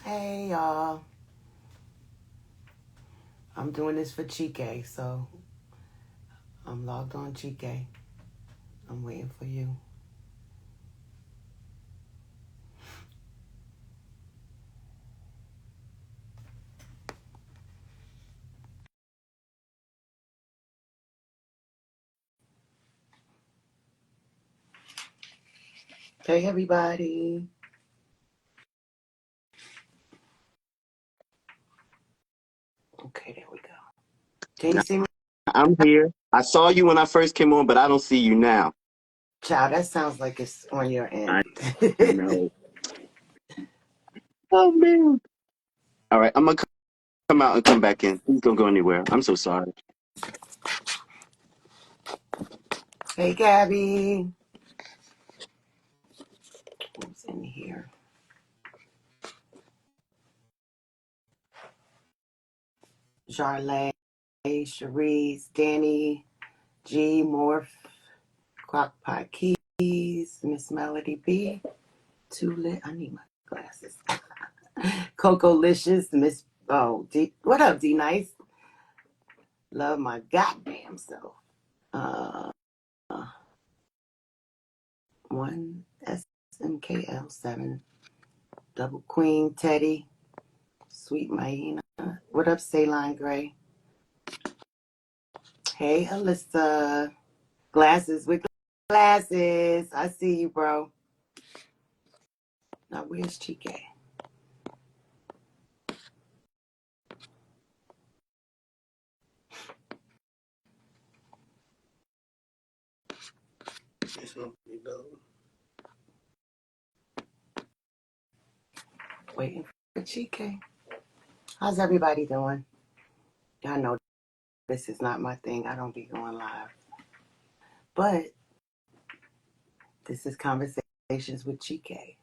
Hey y'all, I'm doing this for Chiké, so I'm logged on Chiké. I'm waiting for you. Hey everybody. Okay, there we go. Can you Now, see me? I'm here. I saw you when I first came on, but I don't see you now. Child, that sounds like it's on your I end. know. Oh man. All right, I'm gonna come out and come back in. Please don't go anywhere. I'm so sorry. Hey Gabby. Who's in here? Jarlay, Cherise, Danny, G, Morph, Crockpot Keys, Miss Melody B, Tulip. I need my glasses. Coco Licious, Miss D. What up, D Nice? Love my goddamn self. Uh, one SMKL7, Double Queen Teddy, Sweet Maina. What up, Ceylon Gray? Hey, Alyssa. Glasses with glasses. I see you, bro. Now, where's Chiké? Waiting for Chiké. How's everybody doing? Y'all know this is not my thing. I don't be going live. But this is Conversations with Chiké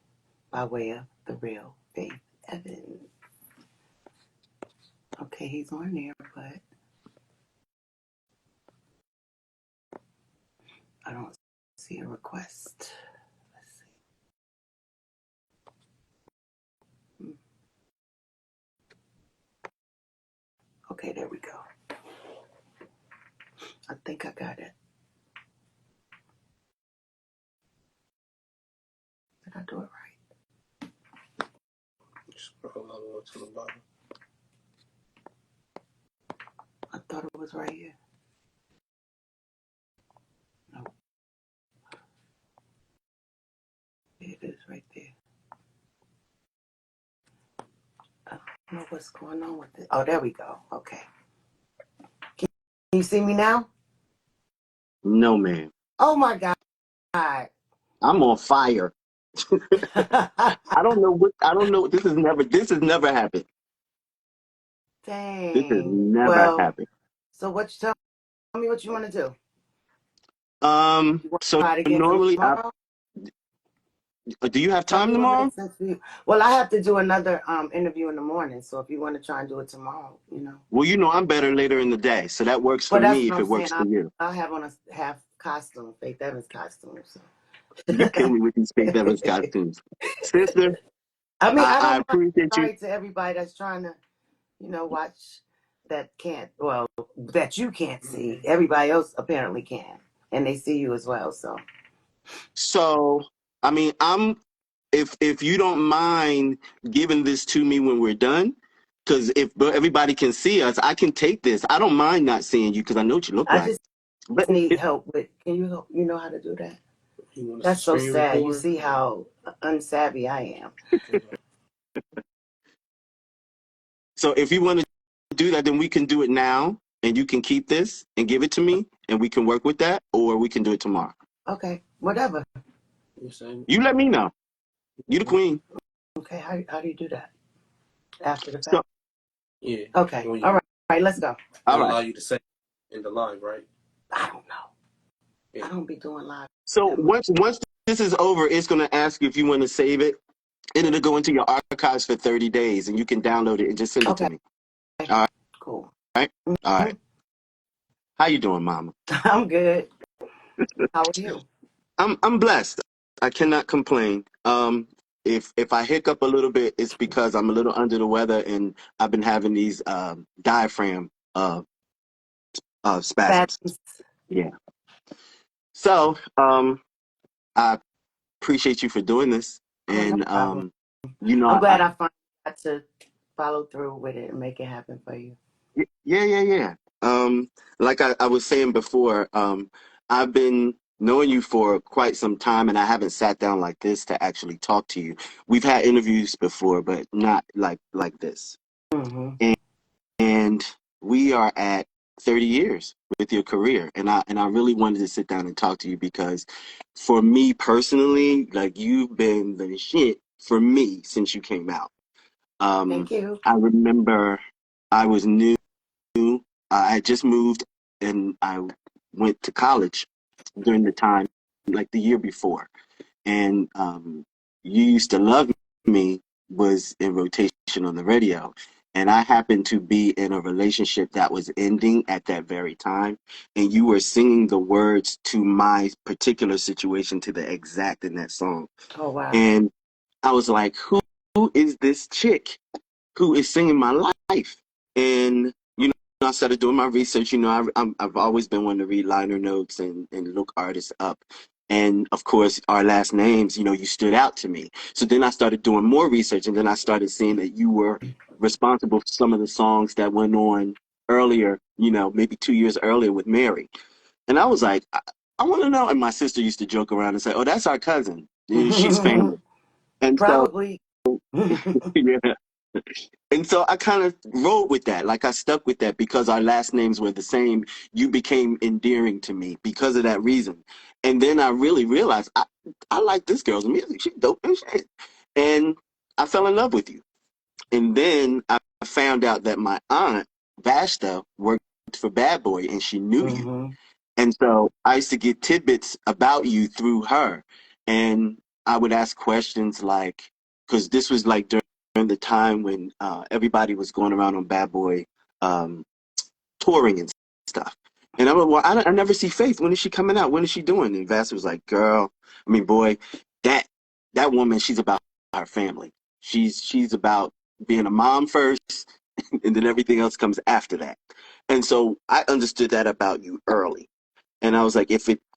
by way of the real Faith Evans. Okay, he's on there, but I don't see a request. Let's see. Okay, there we go. I think I got it. Did I do it right? Scroll all the way to the bottom. I thought it was right here. No, it is right there. I don't know what's going on with it. Oh, there we go. Okay. Can you see me now? No, man. Oh my God. I'm on fire. I don't know what. I don't know. This has never. This has never happened. This has Dang. never Well, happened. so what you tell me what you want to do? You want to So try it again normally, tomorrow? do you have Tell time me what tomorrow? makes sense for you. Well, I have to do another interview in the morning, so if you want to try and do it tomorrow. Well, I'm better later in the day, so that works for But that's me what if I'm it works saying. for you. I'll have on a half costume, Faith Evans costume. So. You kill me with these Faith Evans costumes, sister. I mean, I I don't mind. appreciate you. Sorry to everybody that's trying to, watch that can't. Well, that you can't see. Everybody else apparently can, and they see you as well. So So, I mean, if you don't mind giving this to me when we're done, because if but everybody can see us, I can take this. I don't mind not seeing you because I know what you look I like. just But need it, help with. Can you help? You know how to do that? That's so sad. Record? You see how unsavvy I am. so if you want to do that, then we can do it now, and you can keep this and give it to me, and we can work with that, or we can do it tomorrow. Okay, whatever. You let me know. You the queen. Okay, how do you do that? After the So, fact? Yeah. Okay. All right. All right. Let's go. all It'll right. allow you to say in the live, right? I don't know. Yeah. I don't be doing live So that much. once this is over, it's going to ask you if you want to save it, and it'll go into your archives for 30 days, and you can download it and just send it to Okay. me. All Cool. right. All Mm-hmm. right. How you doing, Mama? I'm good. How are you? I'm blessed. I cannot complain. if I hiccup a little bit, it's because I'm a little under the weather and I've been having these diaphragm spasms. Spasms. Yeah. So I appreciate you for doing this, Oh, no and problem. you know, I'm glad I finally got to follow through with it and make it happen for you. yeah. Like I was saying before, I've been knowing you for quite some time, and I haven't sat down like this to actually talk to you. We've had interviews before, but not like this. Hmm. And we are at 30 years with your career, and I really wanted to sit down and talk to you because, for me personally, like you've been the shit for me since you came out. Thank you. I remember I was new. I had just moved and I went to college during the time, like the year before. And You Used to Love Me was in rotation on the radio. And I happened to be in a relationship that was ending at that very time. And you were singing the words to my particular situation to the exact in that song. Oh, wow. And I was like, who is this chick who is singing my life? And I started doing my research. I've always been one to read liner notes and look artists up. And of course, our last names, you stood out to me. So then I started doing more research, and then I started seeing that you were responsible for some of the songs that went on earlier, maybe 2 years earlier with Mary. And I was like, I want to know. And my sister used to joke around and say, "Oh, that's our cousin. She's famous." And so, Probably. yeah. And so I kind of rolled with that. Like I stuck with that because our last names were the same. You became endearing to me because of that reason. And then I really realized I like this girl's music. She's dope and shit. And I fell in love with you. And then I found out that my aunt, Vashta, worked for Bad Boy and she knew you. Hmm. And so I used to get tidbits about you through her. And I would ask questions like, because this was like during the time when everybody was going around on Bad Boy um, touring and stuff. And I went, well, I never see Faith. When is she coming out? When is she doing? And Vass was like, boy, that that woman, she's about her family. She's about being a mom first, and then everything else comes after that. And so I understood that about you early. And I was like,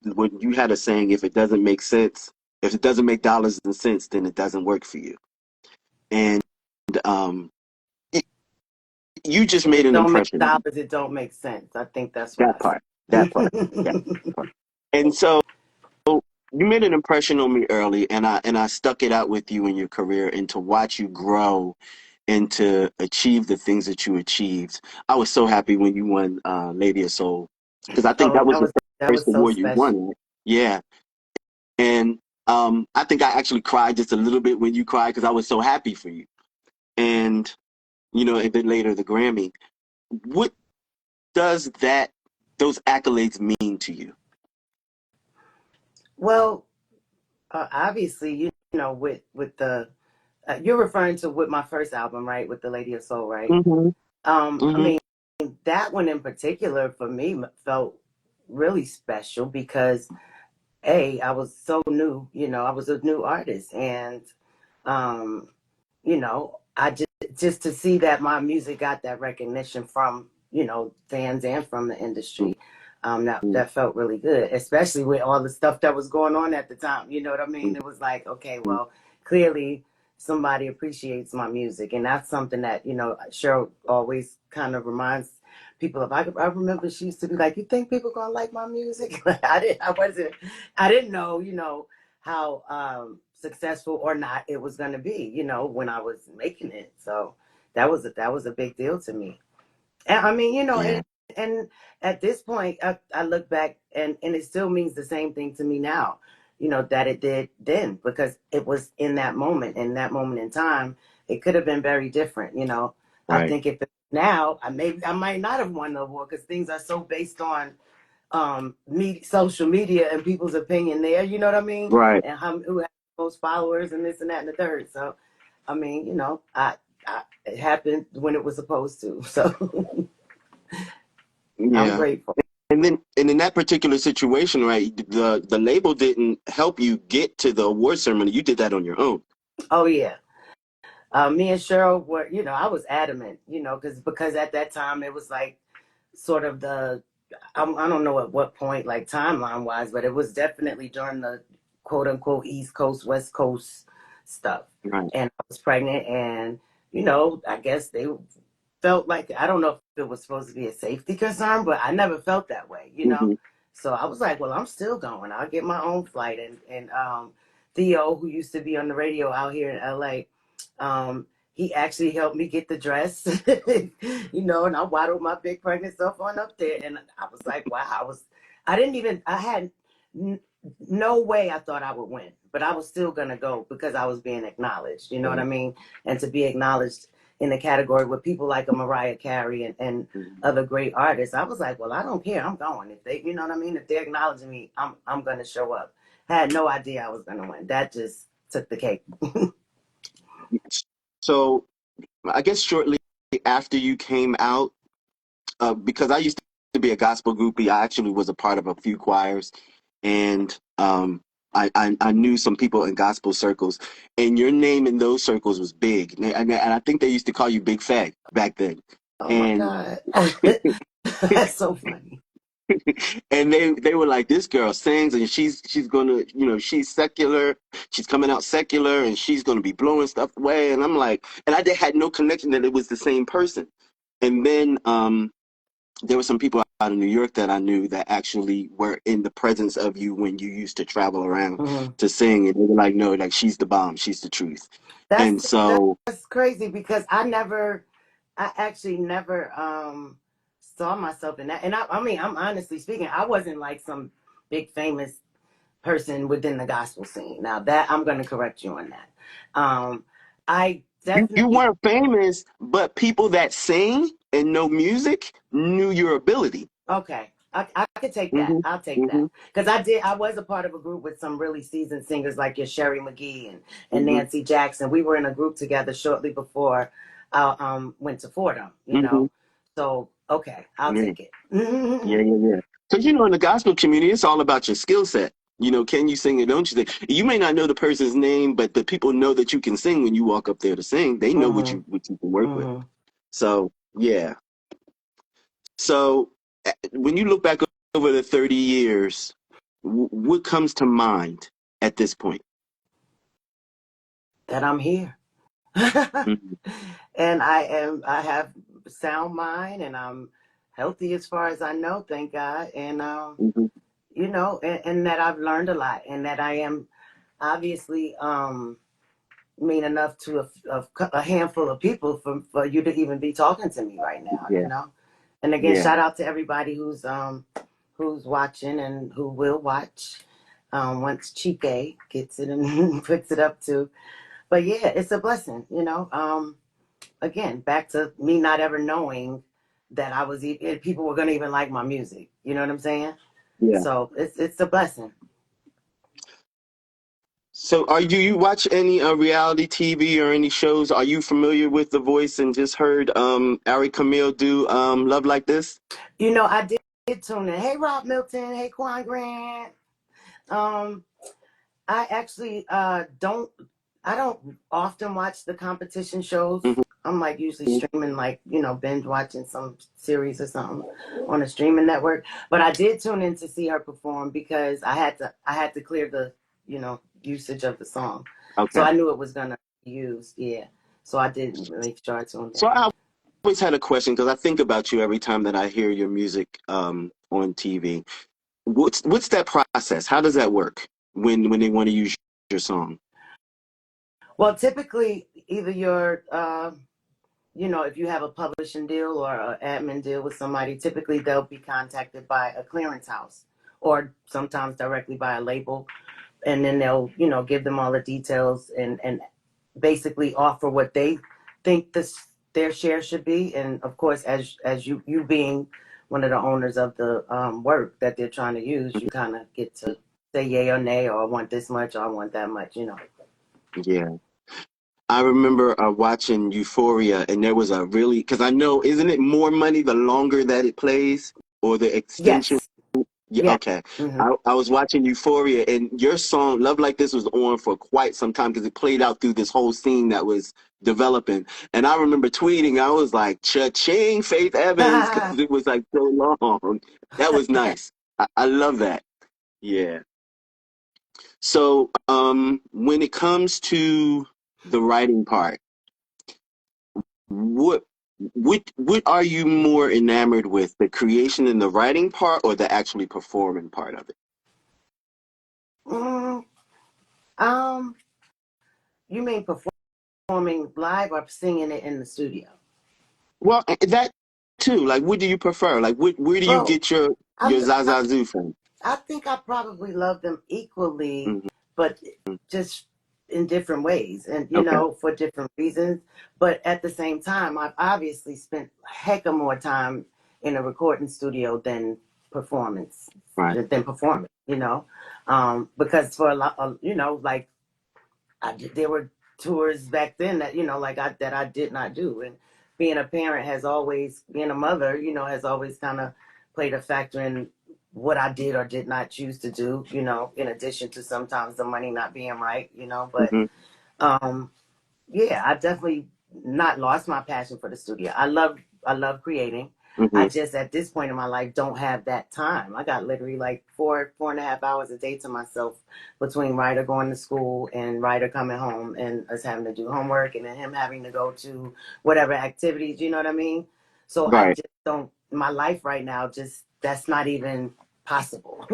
when you had a saying, if it doesn't make sense, if it doesn't make dollars and cents, then it doesn't work for you. And um, it, you just If made it an don't make impression on me. dollars, it don't make sense. I think that's what That I said. part, that part, that part. And so you made an impression on me early, and I stuck it out with you in your career, and to watch you grow and to achieve the things that you achieved. I was so happy when you won Lady of Soul because I think Oh, that was the that first was so award you special. won. Right? Yeah, and I think I actually cried just a little bit when you cried because I was so happy for you. And and then later the Grammy. What does those accolades mean to you? Well, obviously, with the you're referring to with my first album, right? With the Lady of Soul, right? Hmm. I Hmm. mean, that one in particular for me felt really special because I was so new. I was a new artist, and um, I just to see that my music got that recognition from fans and from the industry. That felt really good, especially with all the stuff that was going on at the time. You know what I mean? It was like, okay, well, clearly somebody appreciates my music, and that's something that Cheryl always kind of reminds people of. I remember she used to be like, "You think people gonna like my music?" I didn't know, how successful or not it was going to be, when I was making it. So that was a big deal to me. And I mean, Yeah, and at this point, I look back and it still means the same thing to me now, that it did then because it was in that moment in time, it could have been very different. I right, think if it, now I might not have won the award because things are so based on social media and people's opinion there, you know what I mean? right. And who has the most followers and this and that and the third. So, I mean, it happened when it was supposed to. So I'm Yeah. grateful. And in that particular situation, right, the label didn't help you get to the award ceremony. You did that on your own. Oh yeah. Me and Cheryl were, I was adamant, because at that time it was like sort of I don't know at what point, like timeline wise, but it was definitely during the quote unquote East Coast, West Coast stuff. Right. And I was pregnant, and, I guess they felt like, I don't know if it was supposed to be a safety concern, but I never felt that way. Mm-hmm. So I was like, well, I'm still going. I'll get my own flight. And Theo, who used to be on the radio out here in LA, he actually helped me get the dress, and I waddled my big pregnant self on up there. And I was like, wow, I had n- no way I thought I would win, but I was still going to go because I was being acknowledged. You know what I mean? And to be acknowledged in the category with people like a Mariah Carey and Mm-hmm. other great artists, I was like, well, I don't care. I'm going. If they, you know what I mean? If they're acknowledging me, I'm going to show up. Had no idea I was going to win. That just took the cake. So I guess shortly after you came out, because I used to be a gospel groupie, I actually was a part of a few choirs, and I knew some people in gospel circles, and your name in those circles was big, and I think they used to call you Big Fat back then, Oh my and God. That's so funny. and they were like, this girl sings, and she's gonna, she's secular, she's coming out secular, and she's gonna be blowing stuff away, and I'm like, and had no connection that it was the same person, and then there were some people out in New York that I knew that actually were in the presence of you when you used to travel around Hmm. to sing, and they were like, no, like she's the bomb, she's the truth, That's and so that's crazy because I actually never saw myself in that. And I mean, I'm honestly speaking, I wasn't like some big famous person within the gospel scene. Now that I'm going to correct you on that. I you definitely weren't famous, but people that sing and know music knew your ability. Okay, I could take that. Hmm. I'll take that Hmm. because I was a part of a group with some really seasoned singers like your Sherry McGee and Hmm. Nancy Jackson. We were in a group together shortly before I went to Fordham. Hmm. So okay, I'll Yeah, take it. yeah, yeah, yeah. Because in the gospel community, it's all about your skill set. Can you sing or don't you sing? You may not know the person's name, but the people know that you can sing when you walk up there to sing. They know what Hmm. you can work with. Hmm. So yeah. So when you look back over the 30 years, what comes to mind at this point? That I'm here, Hmm. and I have sound mind, and I'm healthy as far as I know, thank God. And Hmm. and that I've learned a lot, and that I am obviously mean enough to a handful of people for you to even be talking to me right Yeah, now. And again, yeah, shout out to everybody who's watching and who will watch once Chiké gets it and puts it up too. But yeah, it's a blessing. Again, back to me not ever knowing that I was even people were gonna even like my music. You know what I'm saying? yeah. So it's a blessing. So, do you watch any reality TV or any shows? Are you familiar with The Voice and just heard Ari Camille do Love Like This? I did tune in. Hey Rob Milton, hey Quan Grant. Um, I actually don't often watch the competition shows. Hmm. I'm like usually streaming, like, binge watching some series or something on a streaming network. But I did tune in to see her perform because I had to clear the, usage of the song. So Okay. I knew it was gonna be used, yeah. So I did make sure I tuned So in. I always had a question because I think about you every time that I hear your music on TV. What's that process? How does that work when they want to use your song? Well, typically either if you have a publishing deal or an admin deal with somebody, typically they'll be contacted by a clearinghouse or sometimes directly by a label. And then they'll, give them all the details and basically offer what they think their share should be. And of course, as you being one of the owners of the work that they're trying to use, you kind of get to say yay or nay, or I want this much, or I want that much. Yeah. I remember watching Euphoria, and there was a because I know, isn't it more money the longer that it plays or the extension? Yes. Yeah, Yeah. okay. Hmm. I was watching Euphoria, and your song "Love Like This" was on for quite some time because it played out through this whole scene that was developing. And I remember tweeting, I was like, "Cha-ching, Faith Evans," because it was like so long. That was nice. I love that. Yeah. So, when it comes to the writing part, what what are you more enamored with, the creation and the writing part, or the actually performing part of it? mm, um, you mean performing live or singing it in the studio? Well, that too. Like, what do you prefer? Like, where do you Well, get your I, Zazazoo from? I think I probably love them equally, Hmm. but just in different ways and, Okay, for different reasons. But at the same time, I've obviously spent a heck of more time in a recording studio than performance, right. than performing, because for a lot, like there were tours back then that that I did not do, and being a parent has always, being a mother, has always kind of played a factor in what I did or did not choose to do. In addition to sometimes the money not being right. But Hmm. um, yeah, I definitely not lost my passion for the studio. I love creating. I Hmm. just at this point in my life don't have that time. I got literally like 4.5 hours a day to myself between Ryder going to school and Ryder coming home and us having to do homework and then him having to go to whatever activities, you know what I mean? So I Right, just don't, my life right now, just that's not even possible.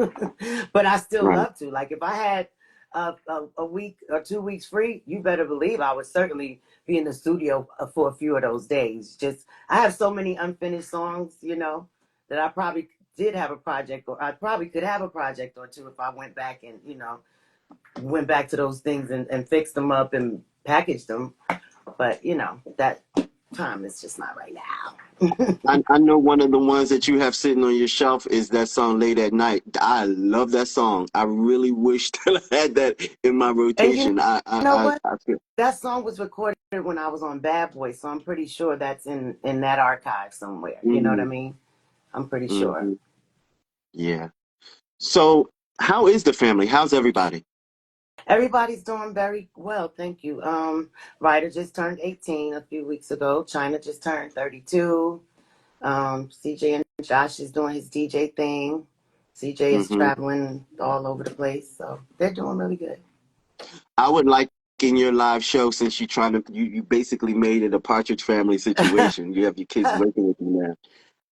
But I still right. love to. Like if I had a week or 2 weeks free, you better believe I would certainly be in the studio for a few of those days. Just I have so many unfinished songs, that I probably did have a project, or I probably could have a project or two if I went back and went back to those things and fixed them up and packaged them. But that time is just not right now. I know one of the ones that you have sitting on your shelf is that song "Late at Night." I love that song. I really wish that I had that in my And rotation. know what? I feel. That song was recorded when I was on Bad Boy, so I'm pretty sure that's in that archive somewhere. You know what I Hmm. mean? I'm pretty sure. Hmm. Yeah. So, how is the family? How's everybody? Everybody's doing very well, thank you. Ryder just turned 18 a few weeks ago. China just turned 32. CJ and Josh is doing his DJ thing. CJ is Hmm. traveling all over the place, so they're doing really good. I would like in your live show, since you basically made it a Partridge Family situation. You have your kids working with you now.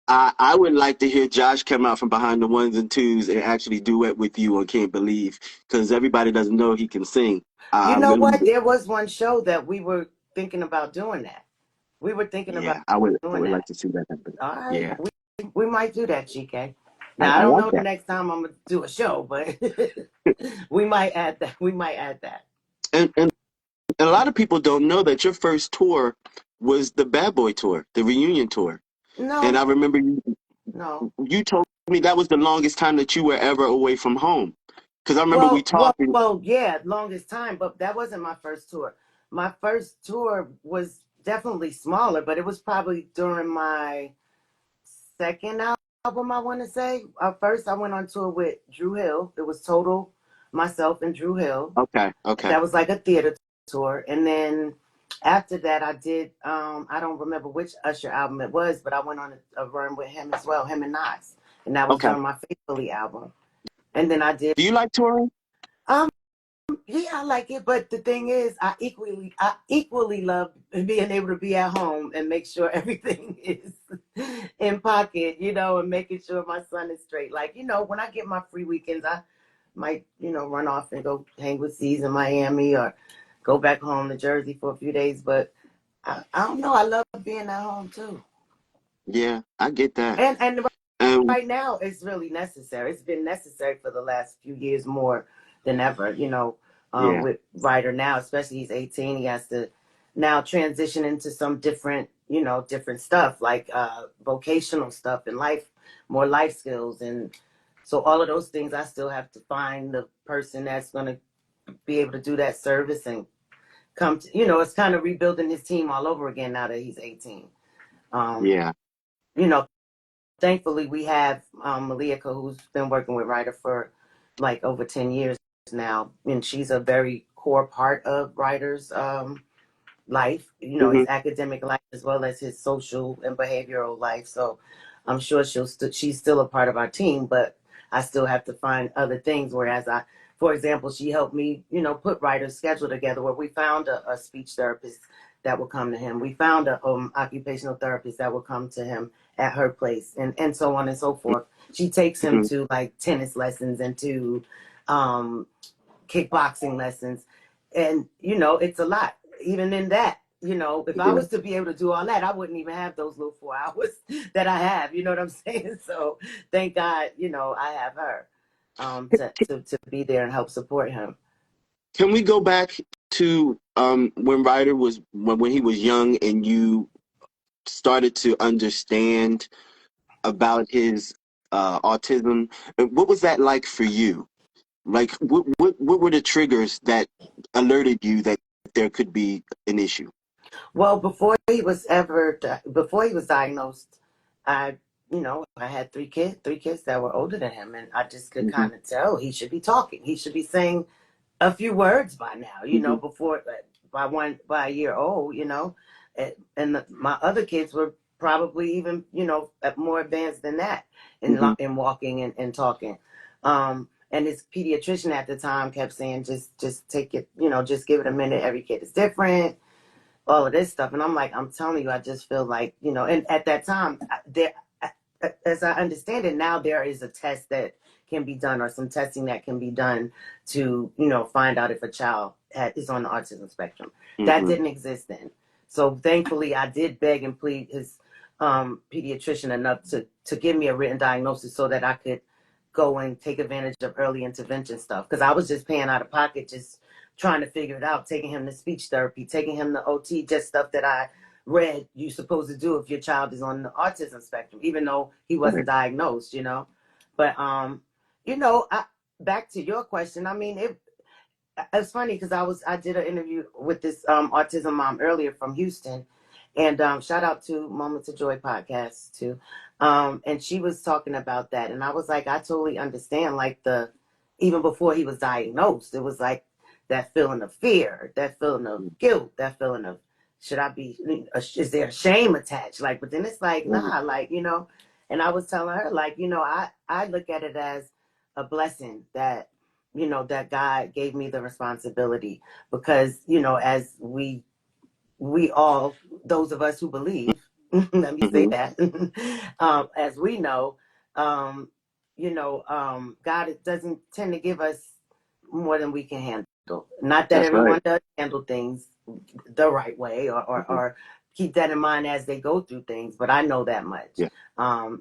I would like to hear Josh come out from behind the ones and twos and actually duet with you on "Can't Believe," because everybody doesn't know he can sing. You I know really, what? There was one show that we were thinking about doing that. We were thinking about yeah, I doing would like that. to see that happen. All right, Yeah, we might do that, Chiké. Now I I don't like know the that. next time I'm gonna do a show, but we might add that. We might add that. And a lot of people don't know that your first tour was the Bad Boy tour, the reunion tour. And No, I remember no. you told me that was the longest time that you were ever away from home. Because I remember we Well, well, talked. And, well, yeah, longest time, but that wasn't my first tour. My first tour was definitely smaller, but it was probably during my second album, I want to say. First, I went on tour with Drew Hill. It was total myself and Drew Hill. okay, okay, That was like a theater tour. And then after that, I did, I don't remember which Usher album it was, but I went on a run with him as well, him and Nas. And that was okay. during my Faithfully album. And then I did. Do you like touring? um, Yeah, I like it, but the thing is, I equally love being able to be at home and make sure everything is in pocket, and making sure my son is straight. Like, when I get my free weekends, I might, run off and go hang with C's in Miami or go back home to Jersey for a few days. But I don't know. I love being at home too. Yeah, I get that. And And right now it's really necessary. It's been necessary for the last few years more than ever, yeah, with Ryder now, especially he's 18, he has to now transition into some different, different stuff like vocational stuff in life, more life skills. And so all of those things, I still have to find the person that's going to be able to do that service and come to, it's kind of rebuilding his team all over again now that he's 18. Um, yeah, you know, thankfully we have Malika, who's been working with Ryder for like over 10 years now, and she's a very core part of Ryder's life, Hmm. his academic life as well as his social and behavioral life. So I'm sure she's still a part of our team, but I still have to find other things. Whereas for example, she helped me, put Ryder's schedule together where we found a speech therapist that will come to him. We found a occupational therapist that will come to him at her place and so on and so forth. She takes him Hmm. to like tennis lessons and to um, kickboxing lessons. And, it's a lot. Even in that, if I Yeah. was to be able to do all that, I wouldn't even have those little 4 hours that I have. You know what I'm saying? So thank God, I have her to be there and help support him. Can we go back to when Ryder was when he was young and you started to understand about his autism? What was that like for you? Like, what were the triggers that alerted you that there could be an issue? Well, before he was diagnosed, I, I had three kids that were older than him. And I just could Hmm. kind of tell he should be talking. He should be saying a few words by now, Hmm. before by a year old, my other kids were probably even more advanced than that Hmm. in walking and talking. And his pediatrician at the time kept saying, just take it, just give it a minute. Every kid is different, all of this stuff. And I'm like, I'm telling you, I just feel like, and at that time, as I understand it now, there is a test that can be done or some testing that can be done to, find out if a child is on the autism spectrum. That Hmm. didn't exist then. So thankfully, I did beg and plead his pediatrician enough to give me a written diagnosis so that I could go and take advantage of early intervention stuff. Because I was just paying out of pocket, just trying to figure it out, taking him to speech therapy, taking him to OT, just stuff that I read you're supposed to do if your child is on the autism spectrum, even though he wasn't Right. diagnosed. But back to your question, I mean, it's funny because I did an interview with this autism mom earlier from Houston, and shout out to Moments of Joy podcast too. And she was talking about that, and I was like, I totally understand. Like even before he was diagnosed, it was like that feeling of fear, that feeling of guilt, that feeling of should I be? Is there shame attached? Like, but then it's like Right. nah, like And I was telling her like I look at it as a blessing that that God gave me the responsibility because, as we all, those of us who believe, let me say Hmm. that, as we know, um, God doesn't tend to give us more than we can handle. Not that That's right. everyone does handle things the right way Hmm. or keep that in mind as they go through things, but I know that much. Yeah.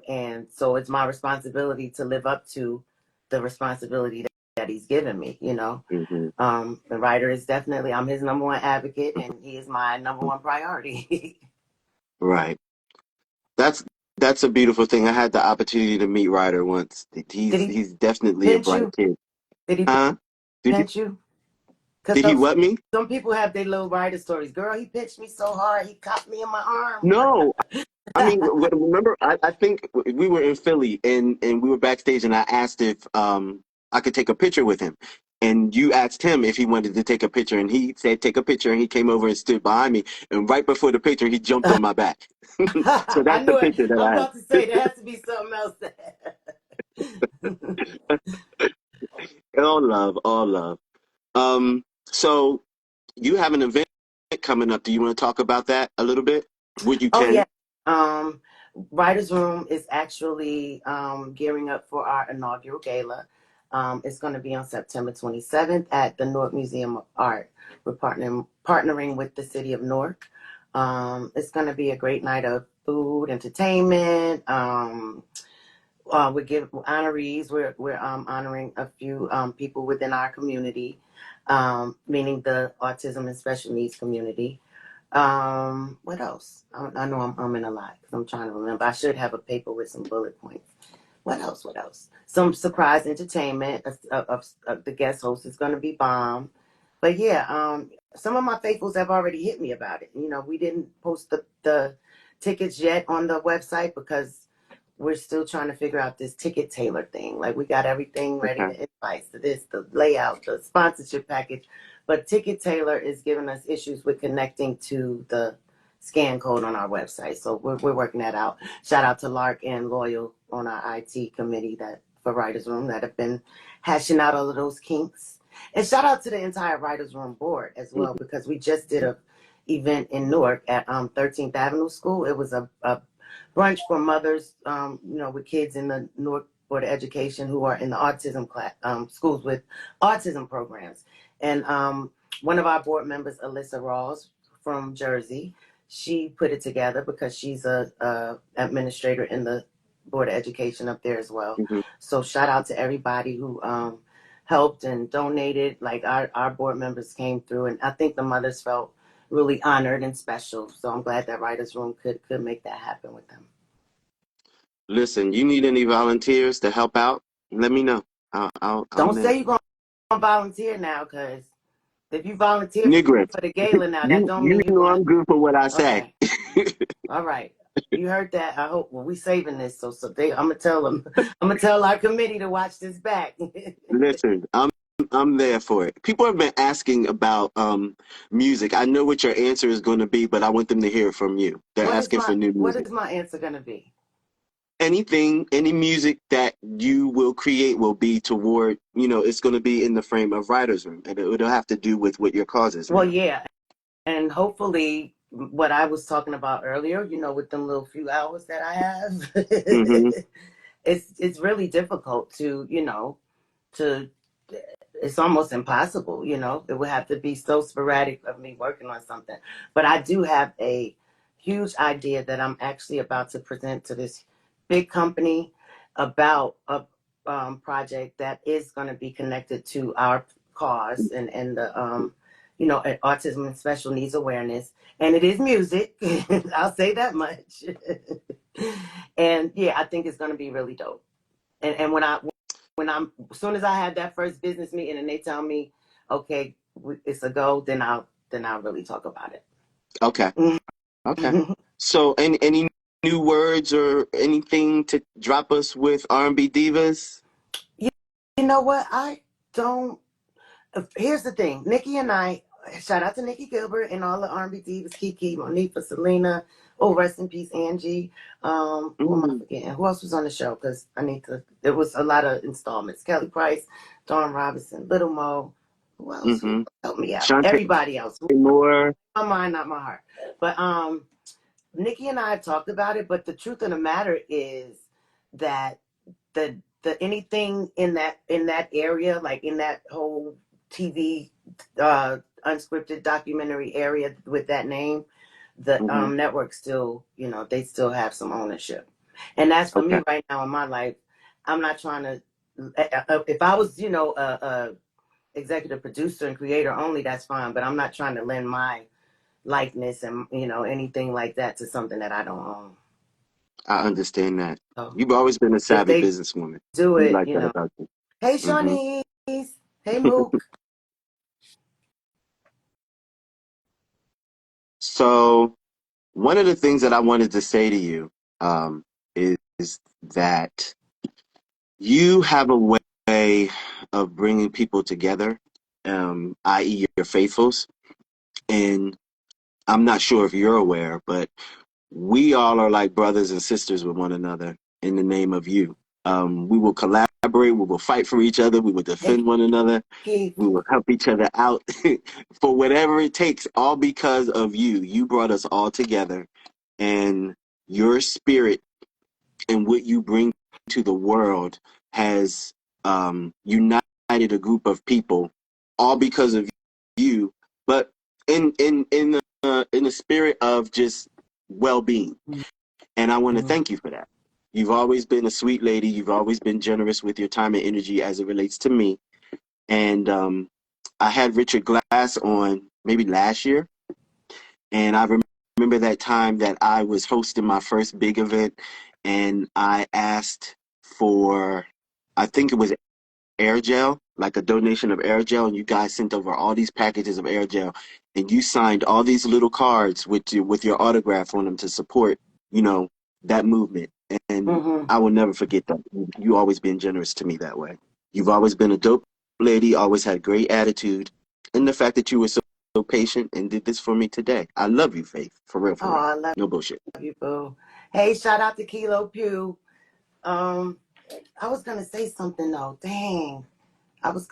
And so it's my responsibility to live up to the responsibility that he's given me. Hmm. The writer is definitely, I'm his number one advocate and he is my number one priority. Right. That's that's a beautiful thing. I had the opportunity to meet Ryder once. Did He's he he's definitely a pinch bright you? kid. Did he Huh? Did he, pinch you? Because did he what me? some people have their little writer stories. Girl, he pinched me so hard, he caught me in my arm. No. I mean, remember, I think we were in Philly and we were backstage and I asked if I could take a picture with him. And you asked him if he wanted to take a picture and he said take a picture and he came over and stood behind me and right before the picture he jumped on my back. So I that's the knew it. picture that I'm I about to say there has to be something else there. have. All love, all love. So you have an event coming up. Do you want to talk about that a little bit? Would you Oh yeah. can? Um, Writers Room is actually gearing up for our inaugural gala. It's going to be on September 27th at the Newark Museum of Art. We're partnering with the city of Newark. It's going to be a great night of food, entertainment. We give honorees. We're honoring a few people within our community, meaning the autism and special needs community. What else? I know I'm in a lot because I'm trying to remember. I should have a paper with some bullet points. What else? What else? Some surprise entertainment. The guest host is going to be bomb. But yeah, some of my faithfuls have already hit me about it. We didn't post the tickets yet on the website because we're still trying to figure out this ticket tailor thing. Like we got everything ready, Okay. the invites, the this, the layout, the sponsorship package, but ticket tailor is giving us issues with connecting to the scan code on our website. So we're working that out. Shout out to Lark and Loyal on our IT committee that for Writers Room that have been hashing out all of those kinks. And shout out to the entire Writers Room board as well, Mhm. because we just did a event in Newark at 13th Avenue School. It was a brunch for mothers, with kids in the Newark Board of Education who are in the autism class, schools with autism programs. And one of our board members, Alyssa Rawls from Jersey, she put it together because she's a administrator in the Board of Education up there as well. Mhm. So shout out to everybody who helped and donated. Like our board members came through, and I think the mothers felt really honored and special. So I'm glad that Writers Room could make that happen with them. Listen, you need any volunteers to help out? Let me know. I'm Don't there. say you're gonna volunteer now, because if you volunteer Nigga, for the gala now, that you don't you mean you're know going. I'm good for what I say. Okay, all right. You heard that. I hope. Well, we saving this, so I'm gonna tell them. I'm gonna tell our committee to watch this back. Listen, I'm there for it. People have been asking about music. I know what your answer is going to be, but I want them to hear it from you. They're asking for new What music. is my answer gonna be? Anything, any music that you will create will be toward, it's going to be in the frame of Writers Room, and it'll have to do with what your cause is Well, now. yeah, and hopefully, what I was talking about earlier, with them little few hours that I have, Mm-hmm. it's really difficult to to it's almost impossible. It would have to be so sporadic of me working on something. But I do have a huge idea that I'm actually about to present to this big company about a project that is going to be connected to our cause and the autism and special needs awareness, and it is music. I'll say that much. And yeah, I think it's going to be really dope. And as soon as I have that first business meeting and they tell me, okay, it's a go, then I'll really talk about it. Okay. Okay. So, any new words or anything to drop us with R&B divas? you, you know what? I don't. Here's the thing. Nikki and I, shout out to Nikki Gilbert and all the R&B divas, Kiki, Monifa, Selena. Oh, rest in peace, Angie. Who am I Mm-hmm. forgetting? Who else was on the show? Because I need to. There was a lot of installments. Kelly Price, Dawn Robinson, Little Mo. Who else? Who Mm-hmm. helped me out? Shantae Everybody else. Moore. My mind, not my heart. But Nikki and I have talked about it, but the truth of the matter is that the anything in that area, like in that whole TV unscripted documentary area with that name, the Mm-hmm. network still, they still have some ownership. And that's for Okay. me right now in my life. I'm not trying to if I was, a executive producer and creator only, that's fine, but I'm not trying to lend my likeness and anything like that to something that I don't own. I understand that. So You've always been a if savvy they businesswoman. do We it, like that about you. hey Hmm. Shawnees, hey Mook. So, one of the things that I wanted to say to you is that you have a way of bringing people together, i.e., your faithfuls. And I'm not sure if you're aware, but we all are like brothers and sisters with one another in the name of you. We will collaborate, we will fight for each other, we will Hey defend one another, Keith. we will help each other out for whatever it takes, all because of you. You brought us all together, and your spirit and what you bring to the world has united a group of people, all because of you. But in the spirit of just well-being, and I want to thank you for that. You've always been a sweet lady. You've always been generous with your time and energy as it relates to me. And I had Richard Glass on maybe last year, and I remember that time that I was hosting my first big event, and I asked for, I think it was air gel, like a donation of air gel, and you guys sent over all these packages of air gel, and you signed all these little cards with your autograph on them to support, you know, that movement. And Mm-hmm. I will never forget that. You always been generous to me that way. You've always been a dope lady, always had great attitude. And the fact that you were so patient and did this for me today. I love you, Faith. For real, for Oh, real. I love No bullshit. you, boo. Hey, shout out to Kilo Pew. Um, I was gonna say something though. Dang, I was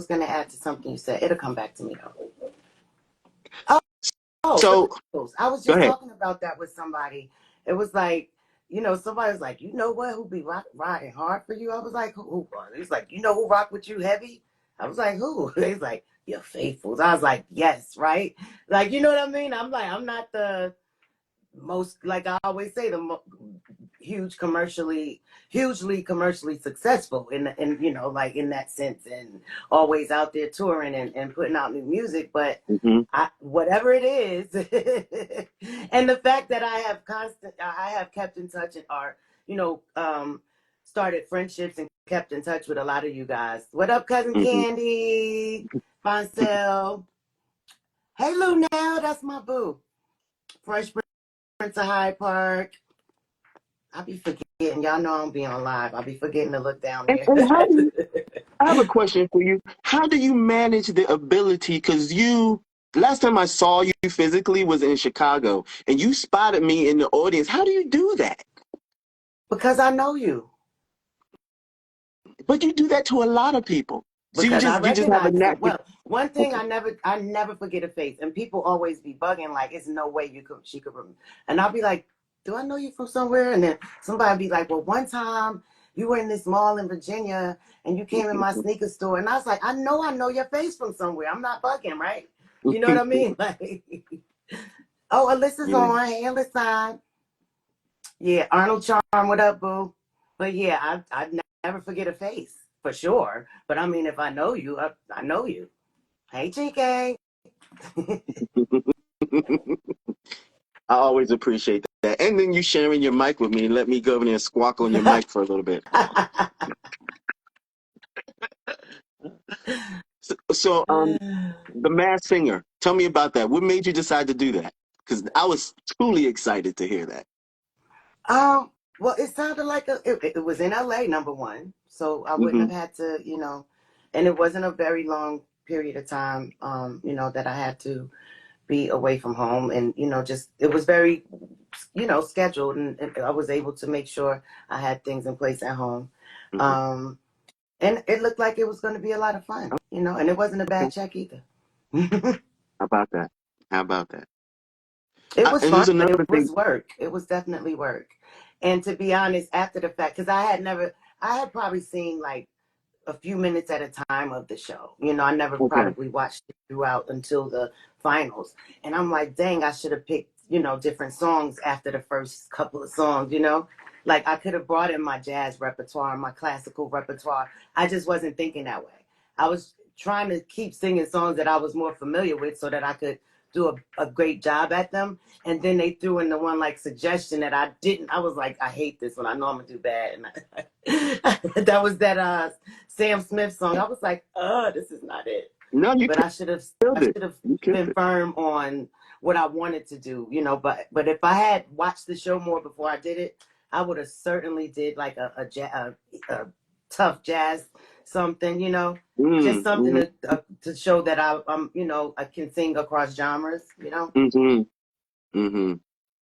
gonna add to something you said. It'll come back to me though. Oh, for the So bills. I was go just ahead. talking about that with somebody. It was like, somebody was like, you know what, who be riding hard for you? I was like, who? He's like, you know who rock with you heavy? I was like, who? He's like, your faithfuls. I was like, yes, right? Like, you know what I mean? I'm like, I'm not the most, like I always say, hugely commercially successful in like in that sense, and always out there touring and putting out new music. But Hmm. whatever it is, and the fact that I have kept in touch and are, started friendships and kept in touch with a lot of you guys. What up, cousin Hmm. Candy, Foncel? Hey, Lou, now that's my boo. Fresh Prince of Hyde Park. I be forgetting. Y'all know I'm being on live. I be forgetting to look down there. And how do you, I have a question for you. How do you manage the ability? Because last time I saw you physically was in Chicago and you spotted me in the audience. How do you do that? Because I know you. But you do that to a lot of people. So Because I you just have a recognize you. natural. Well, one thing Okay. I never forget a face, and people always be bugging like, "It's no way she could," and I'll be like, "Do I know you from somewhere?" And then somebody be like, "Well, one time you were in this mall in Virginia, and you came in my sneaker store," and I was like, I know your face from somewhere. I'm not bugging, right? You know what I mean? Like, oh, Alyssa's Yeah. on. Hey, Alyssa. Yeah, Arnold Charm, what up, boo? But yeah, I never forget a face for sure. But I mean, if I know you, I know you. Hey, Chiké. I always appreciate that. And then you sharing your mic with me and let me go over there and squawk on your mic for a little bit. So, the Masked Singer. Tell me about that. What made you decide to do that? Because I was truly excited to hear that. well, it sounded like it was in LA, number one, so I wouldn't Hmm. have had to, and it wasn't a very long period of time, that I had to be away from home, and just it was very, scheduled, and I was able to make sure I had things in place at home. Hmm. Um, And it looked like it was going to be a lot of fun, and it wasn't a Okay. bad check either. It How about that? How about that? was And fun, there's but it another thing. was work. It was definitely work. And to be honest, after the fact, because I had probably seen like a few minutes at a time of the show. I never Okay. probably watched it throughout until the finals. And I'm like, dang, I should have picked, different songs after the first couple of songs. Like I could have brought in my jazz repertoire, my classical repertoire. I just wasn't thinking that way. I was trying to keep singing songs that I was more familiar with so that I could do a great job at them. And then they threw in the one like suggestion that I didn't. I was like, I hate this one. I know I'm gonna do bad. And that was that Sam Smith song. I was like, this is not it. No, you But killed I it. should have You killed been it. firm on what I wanted to do. But if I had watched the show more before I did it, I would have certainly did like a tough jazz something. Just something Mm-hmm. to show that I can sing across genres. Mm-hmm. Mm-hmm.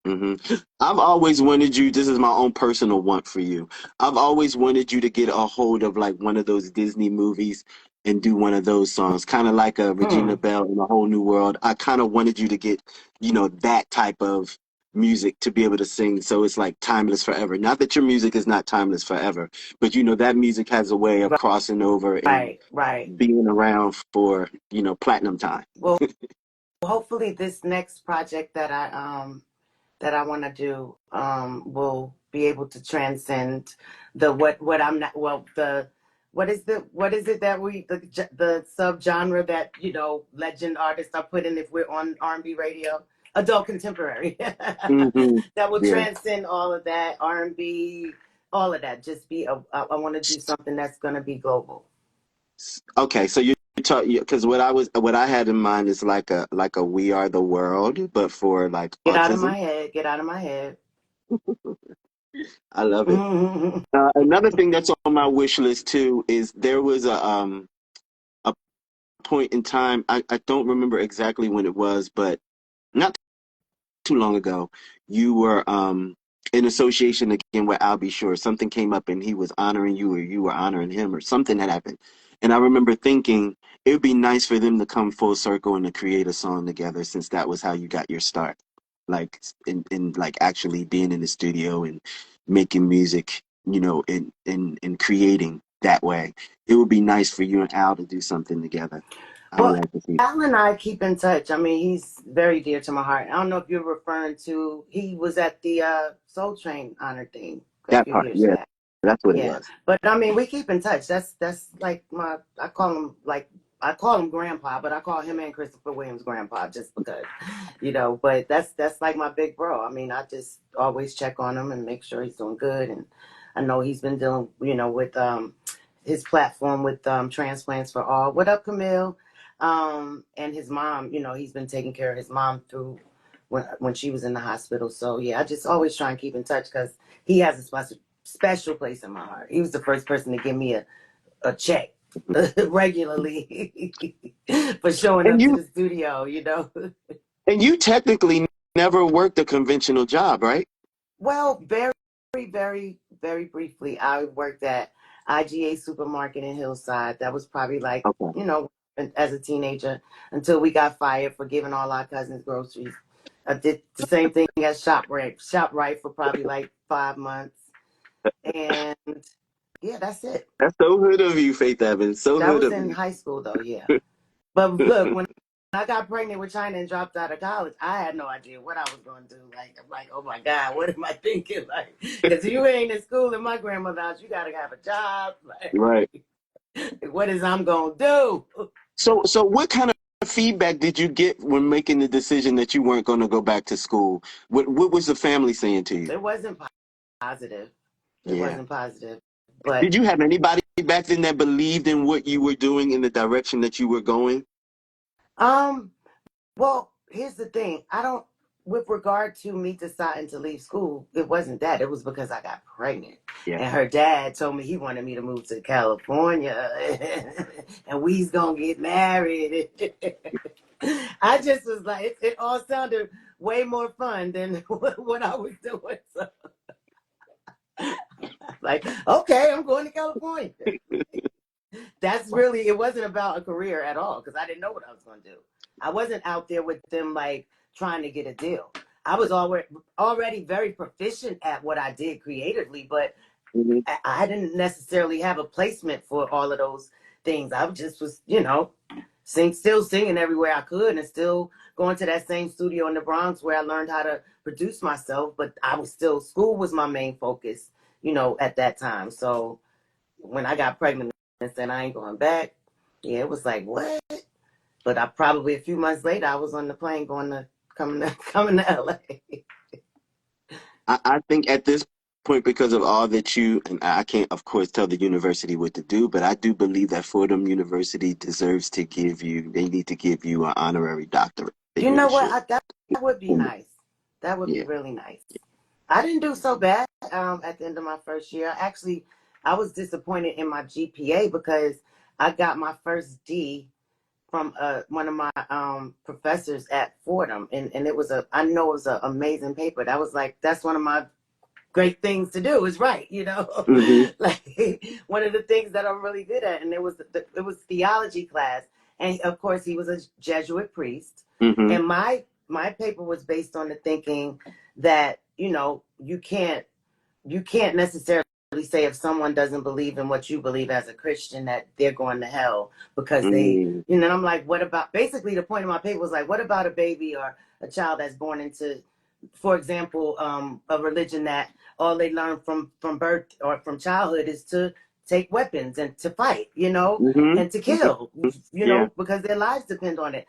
Hmm. I've always wanted you, this is my own personal want for you. I've always wanted you to get a hold of like one of those Disney movies and do one of those songs, kind of like a Regina Hmm. Bell in a Whole New World. I kind of wanted you to get, that type of music to be able to sing. So it's like timeless forever. Not that your music is not timeless forever, but that music has a way of crossing over and Right, right. being around for, platinum time. Well, hopefully this next project that I want to do will be able to transcend the what I'm not well the what is it that the subgenre that legend artists are putting if we're on R&B radio, adult contemporary, Hmm. that will Yeah. transcend all of that R&B, all of that. Just I want to do something that's going to be global. Okay, so you talk because what I had in mind is like a We Are the World, but for like Get out of autism. my head. Get out of my head. I love it. Another thing that's on my wish list too is there was a point in time. I don't remember exactly when it was, but not too long ago, you were in association again with I'll Be Sure. Something came up and he was honoring you or you were honoring him or something had happened. And I remember thinking it would be nice for them to come full circle and to create a song together since that was how you got your start. Like in like actually being in the studio and making music, you know, and creating that way. It would be nice for you and Al to do something together. I would Well, like to see Al and I keep in touch. I mean, he's very dear to my heart. I don't know if you're referring to, he was at the Soul Train honor thing a that few part. years Yeah, back. that's what it Yeah, was. but I mean, we keep in touch. That's like my, I call him Grandpa, but I call him and Christopher Williams Grandpa just because, But that's like my big bro. I mean, I just always check on him and make sure he's doing good. And I know he's been dealing, with his platform with transplants for all. What up, Camille? And his mom. He's been taking care of his mom through when she was in the hospital. So yeah, I just always try and keep in touch because he has a special place in my heart. He was the first person to give me a check regularly for showing And up to you the studio. And you technically never worked a conventional job, right? Well, very, very, very briefly, I worked at IGA Supermarket in Hillside. That was probably like, Okay. as a teenager until we got fired for giving all our cousins groceries. I did the same thing at ShopRite for probably like 5 months. And yeah, that's it. That's so hood of you, Faith Evans. So That hood was of in you. high school though, yeah. But look, when I got pregnant with China and dropped out of college, I had no idea what I was going to do. Like, I'm like, oh my God, what am I thinking? Like, because you ain't in school in my grandmother's house, you got to have a job. Like, Right. what is I'm going to do? So what kind of feedback did you get when making the decision that you weren't going to go back to school? What was the family saying to you? It wasn't positive. It Yeah. wasn't positive. But Did you have anybody back then that believed in what you were doing in the direction that you were going? um, well, here's the thing. I don't, with regard to me deciding to leave school, it wasn't that. It was because I got pregnant. Yeah. And her dad told me he wanted me to move to California and we's going to get married. I just was like, it all sounded way more fun than what I was doing. So, like, okay, I'm going to California. That's really, it wasn't about a career at all because I didn't know what I was going to do. I wasn't out there with them like trying to get a deal. I was already very proficient at what I did creatively, but Hmm. I didn't necessarily have a placement for all of those things. I just was, still singing everywhere I could and still going to that same studio in the Bronx where I learned how to produce myself. But I was still, school was my main focus, at that time. So when I got pregnant and said I ain't going back, yeah, it was like, what? But I probably a few months later, I was on the plane coming to coming to LA. I think at this point, because of all that you and I can't, of course, tell the university what to do, but I do believe that Fordham University deserves to give you, they need to give you an honorary doctorate. They You know really what? should. That would be nice. That would be Yeah. really nice. I didn't do so bad at the end of my first year. Actually, I was disappointed in my GPA because I got my first D from one of my professors at Fordham, and I know it was an amazing paper. That was like that's one of my great things to do is write, Hmm. like one of the things that I'm really good at. And it was theology class, and of course he was a Jesuit priest, Hmm. and my paper was based on the thinking that you can't necessarily say if someone doesn't believe in what you believe as a Christian that they're going to hell because Mm. and I'm like, what about, basically the point of my paper was like, what about a baby or a child that's born into, for example, a religion that all they learn from birth or from childhood is to take weapons and to fight, Hmm. and to kill, Yeah. because their lives depend on it.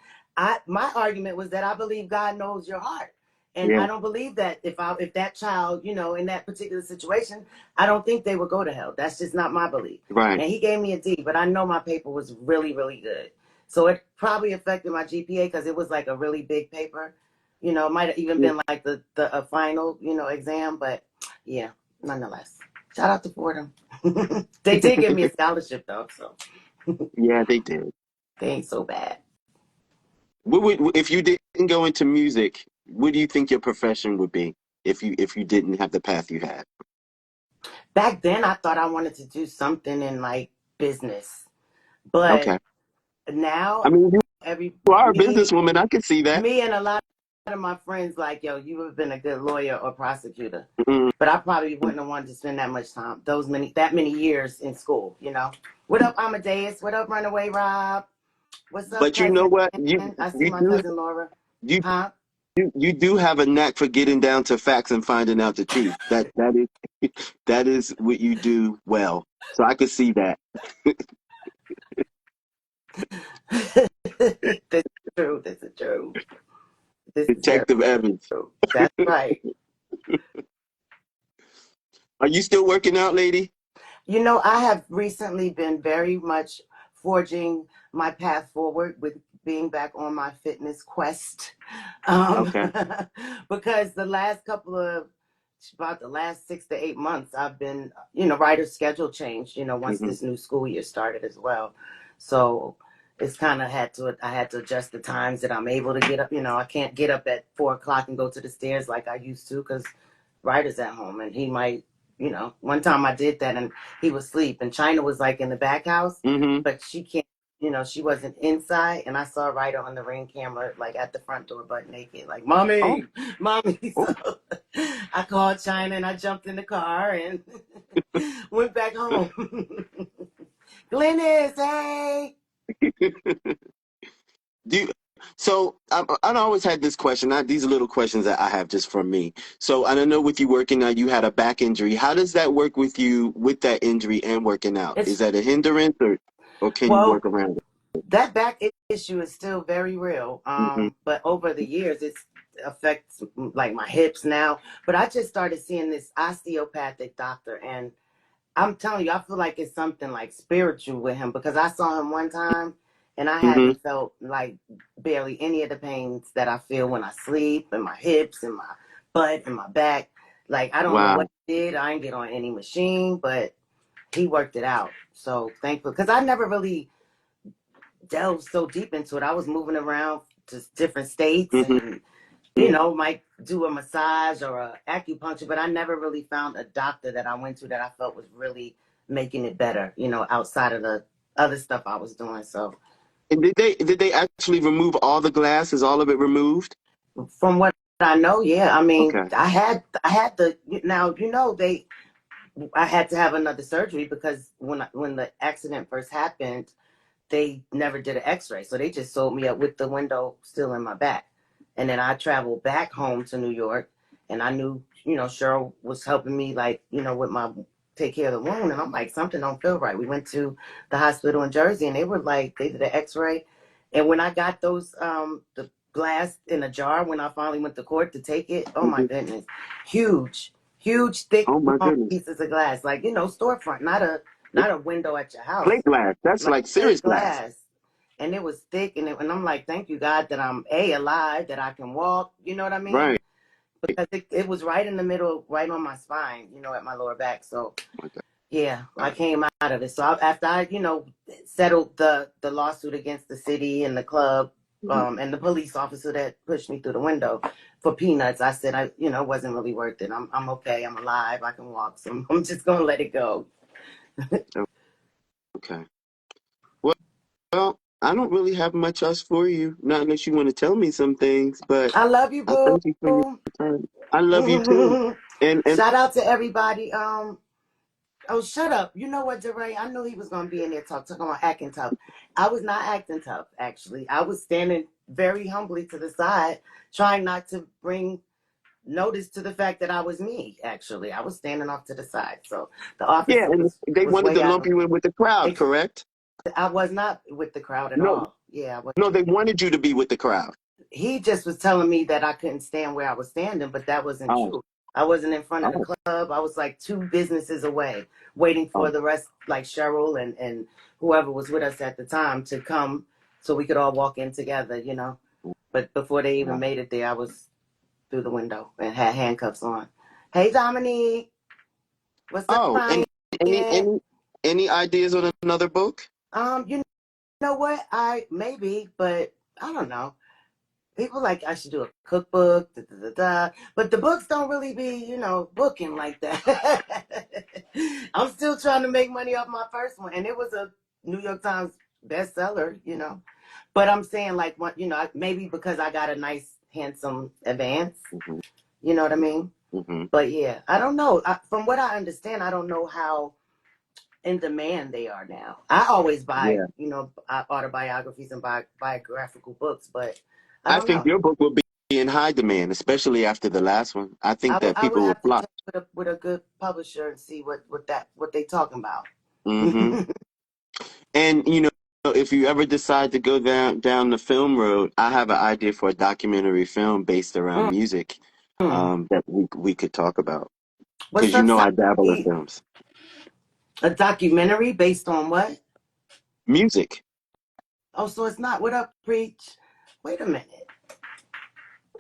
My argument was that I believe God knows your heart. And Yeah. I don't believe that if that child, in that particular situation, I don't think they would go to hell. That's just not my belief. Right. And he gave me a D, but I know my paper was really, really good. So it probably affected my GPA because it was like a really big paper. It might have even Yeah. been like the final, exam. But yeah, nonetheless. Shout out to Fordham. They did give me a scholarship though, so Yeah, they did. they ain't so bad. What would if you didn't go into music? What do you think your profession would be if you didn't have the path you had? Back then, I thought I wanted to do something in like business, but Okay. now I mean, every you are a me businesswoman. I can see that. me and a lot of my friends like, yo, you would have been a good lawyer or prosecutor. Mm. But I probably wouldn't have wanted to spend that much time, that many years in school, you know. What up, Amadeus? What up, Runaway Rob? What's up, But you know cousin? what? I see You my do cousin Laura. you Huh? you do have a knack for getting down to facts and finding out the truth. That is that is what you do well. So I could see that. This is true. This is true. This is very Detective Evans. true. That's right. Are you still working out, lady? You know, I have recently been very much forging my path forward with being back on my fitness quest. Okay. Because about the last 6 to 8 months, I've been, writer's schedule changed, once Hmm. this new school year started as well. So it's kind of I had to adjust the times that I'm able to get up. I can't get up at 4 o'clock and go to the stairs like I used to because writer's at home and he might, one time I did that and he was asleep and China was like in the back house, Hmm. but she can't, she wasn't inside. And I saw Ryder on the Ring camera, like at the front door, butt naked, like, Oh, mommy, mommy. oh. So I called China and I jumped in the car and went back home. Glennis, hey. Do you, so I always had this question. These are little questions that I have just from me. So I don't know with you working out, you had a back injury. How does that work with you with that injury and working out? Is It's, that a hindrance or can you well, work around that back issue is still very real. it? Hmm. But over the years, it's affects like my hips now. But I just started seeing this osteopathic doctor, and I'm telling you, I feel like it's something like spiritual with him because I saw him one time, and I Hmm. haven't felt like barely any of the pains that I feel when I sleep, in my hips, and my butt, and my back. Like I don't know what Wow. he did. I ain't get on any machine, but he worked it out. So thankful because I never really delve so deep into it. I was moving around to different states Hmm. and, might do a massage or a acupuncture, but I never really found a doctor that I went to that I felt was really making it better, outside of the other stuff I was doing. So And did they actually remove all the glass? Is all of it removed? from what I know, yeah, I mean, Okay. I had the, now, I had to have another surgery because when the accident first happened, they never did an x-ray. So they just sewed me up with the window still in my back. And then I traveled back home to New York and I knew, Cheryl was helping me like, with my take care of the wound. And I'm like, something don't feel right. We went to the hospital in Jersey and they were like, they did an x-ray. And when I got those, the glass in a jar, when I finally went to court to take it, oh my Hmm. goodness, huge, huge, thick, Oh my long goodness. pieces of glass, like, storefront, not a window at your house, Plate glass. That's like like serious plate glass. glass. And it was thick, and I'm like, thank you, God, that I'm alive, that I can walk. You know what I mean? Right. Because it was right in the middle, right on my spine, at my lower back. So Oh my yeah, I God. came out of it. So after I, settled the lawsuit against the city and the club, Mhm. and the police officer that pushed me through the window for peanuts, I said it wasn't really worth it. I'm okay. I'm alive. I can walk. So I'm just gonna let it go. Okay. Well, I don't really have much else for you, not unless you want to tell me some things, but I love you, I boo. thank you for your time. I love you too. And Shout out to everybody. Oh, shut up. You know what, DeRay? I knew he was gonna be in there talking about acting tough. I was not acting tough, actually. I was standing very humbly to the side, trying not to bring notice to the fact that I was me. Actually, I was standing off to the side. So the yeah, officer and they was wanted way to out lump of. you in with the crowd, correct? I was not with the crowd at No, all. Yeah, no, they wanted you to be with the crowd. he just was telling me that I couldn't stand where I was standing, but that wasn't Oh, true. I wasn't in front of the oh, club. I was like two businesses away, waiting for oh, the rest, like Cheryl and whoever was with us at the time, to come so we could all walk in together, But before they even wow. made it there, I was through the window and had handcuffs on. Hey, Dominique. What's up, Oh, and Ryan? any any any ideas on another book? You know what? I maybe, but I don't know. People like I should do a cookbook, da, da, da, da. But the books don't really be, booking like that. I'm still trying to make money off my first one, and it was a New York Times bestseller. But I'm saying like, what, maybe because I got a nice, handsome advance. Hmm. You know what I mean? Hmm. But yeah, I don't know. From what I understand, I don't know how in demand they are now. I always buy, Yeah, autobiographies and biographical books, but I I don't think know. your book will be in high demand, especially after the last one. I think that I would people will have to flock. check with a good publisher and see what they talking about. Hmm. And if you ever decide to go down the film road, I have an idea for a documentary film based around music, Mm. that we could talk about. What's Because up, I dabble in Saki? films, A documentary based on what? music. Oh, so it's not what up, preach. Wait a minute.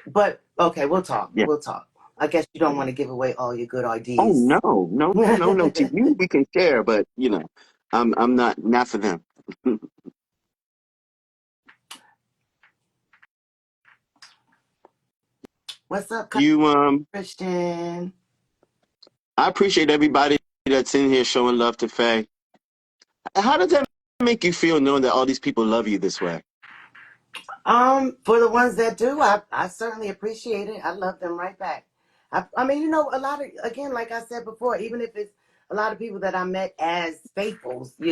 But okay, we'll talk. Yeah. We'll talk. I guess you don't Yeah. want to give away all your good Oh ideas. no, no, no, no. To you, we can share, but I'm not for them. What's up, You Christian? I appreciate everybody that's in here showing love to Faye. How does that make you feel knowing that all these people love you this way? For the ones that do, I certainly appreciate it. I love them right back. I mean, a lot of, again, like I said before, even if it's a lot of people that I met as faithfuls, Hmm.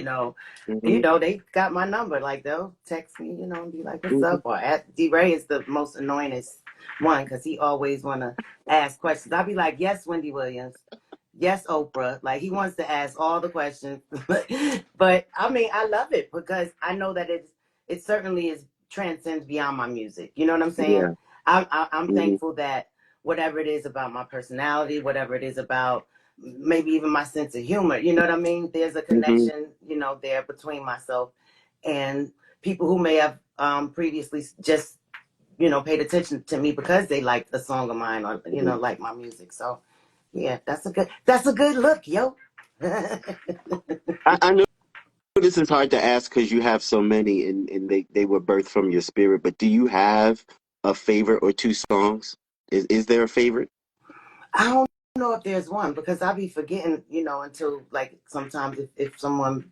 they got my number. Like they'll text me, and be like, "What's Hmm. up?" Or D Ray is the most annoyingest one because he always wanna ask questions. I'll be like, "Yes, Wendy Williams." Yes, Oprah. Like he wants to ask all the questions, but I mean, I love it because I know that it certainly is transcends beyond my music. You know what I'm saying? Yeah. I'm Hmm. thankful that whatever it is about my personality, whatever it is about maybe even my sense of humor, you know what I mean? There's a Hmm. connection, there between myself and people who may have previously just paid attention to me because they liked a song of mine or Hmm. like my music. So yeah, that's a good look, yo. I know this is hard to ask because you have so many, and they were birthed from your spirit. But do you have a favorite or two songs? Is there a favorite? I don't know if there's one because I'll be forgetting, until like sometimes if someone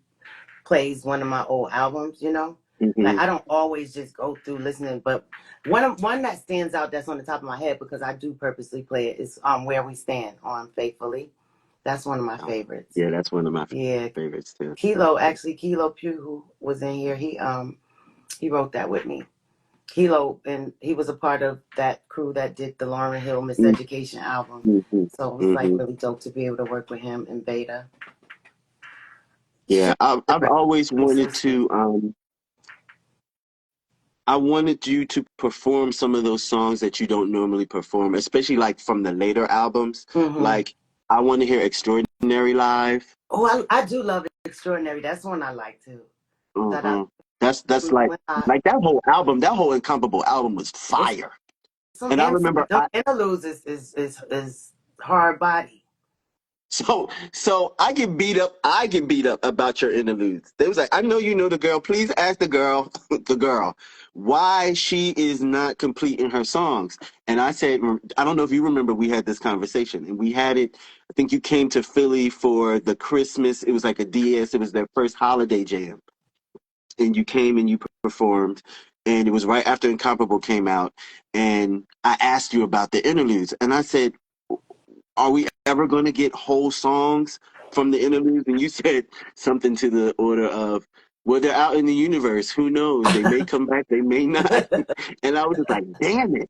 plays one of my old albums, like Hmm. I don't always just go through listening, but one that stands out that's on the top of my head because I do purposely play it is Where We Stand on Faithfully. That's one of my Oh, favorites. yeah, that's one of my Yeah, favorites too. Kilo Pugh, who was in here, he wrote that with me. Kilo, and he was a part of that crew that did the Lauryn Hill Miseducation album. Mm-hmm. So it was like Hmm. really dope to be able to work with him and Beta. Yeah, Shout out I've to always the wanted sister. to. I wanted you to perform some of those songs that you don't normally perform, especially like from the later albums. Hmm. Like, I want to hear "Extraordinary" live. Oh, I do love Extraordinary. That's one I like too. Shout out Hmm. That's to like Glenn Hot. like that whole album, that whole Incomparable album was It's fire. some And I remember, them interludes is hard body. so I get beat up about your interludes. They was like, I know you know the girl. Please ask the girl, the girl, why she is not completing her songs. And I said, I don't know if you remember, we had this conversation, and we had it. I think you came to Philly for the Christmas. It was like a DS. It was their first holiday jam, and you came and you performed. And it was right after Incomparable came out, and I asked you about the interludes, and I said, are we ever going to get whole songs from the interludes? And you said something to the order of, well, they're out in the universe. Who knows? They may come back, they may not. And I was just like, damn it.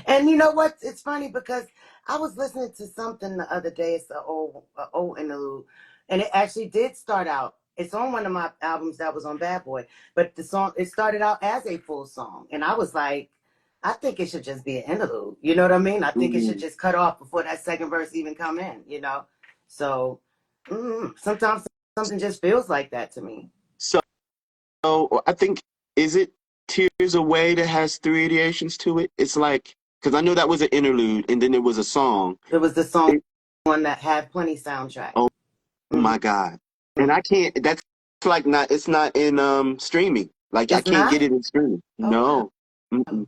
And you know what? It's funny because I was listening to something the other day. It's an old interlude, and it actually did start out. It's on one of my albums that was on Bad Boy, but the song it started out as a full song, and I was like, I think it should just be an interlude. You know what I mean? I think it should Mm. just cut off before that second verse even come in. So sometimes something just feels like that to me. So I think, is it Tears Away that has 388s to it? It's like, because I know that was an interlude and then it was a song. It was the song one that had plenty soundtrack. Oh Mm-hmm. my God. And I can't, that's like not, it's not in streaming. Like I It's can't get not? it in streaming. Oh, wow. No. Mm-mm,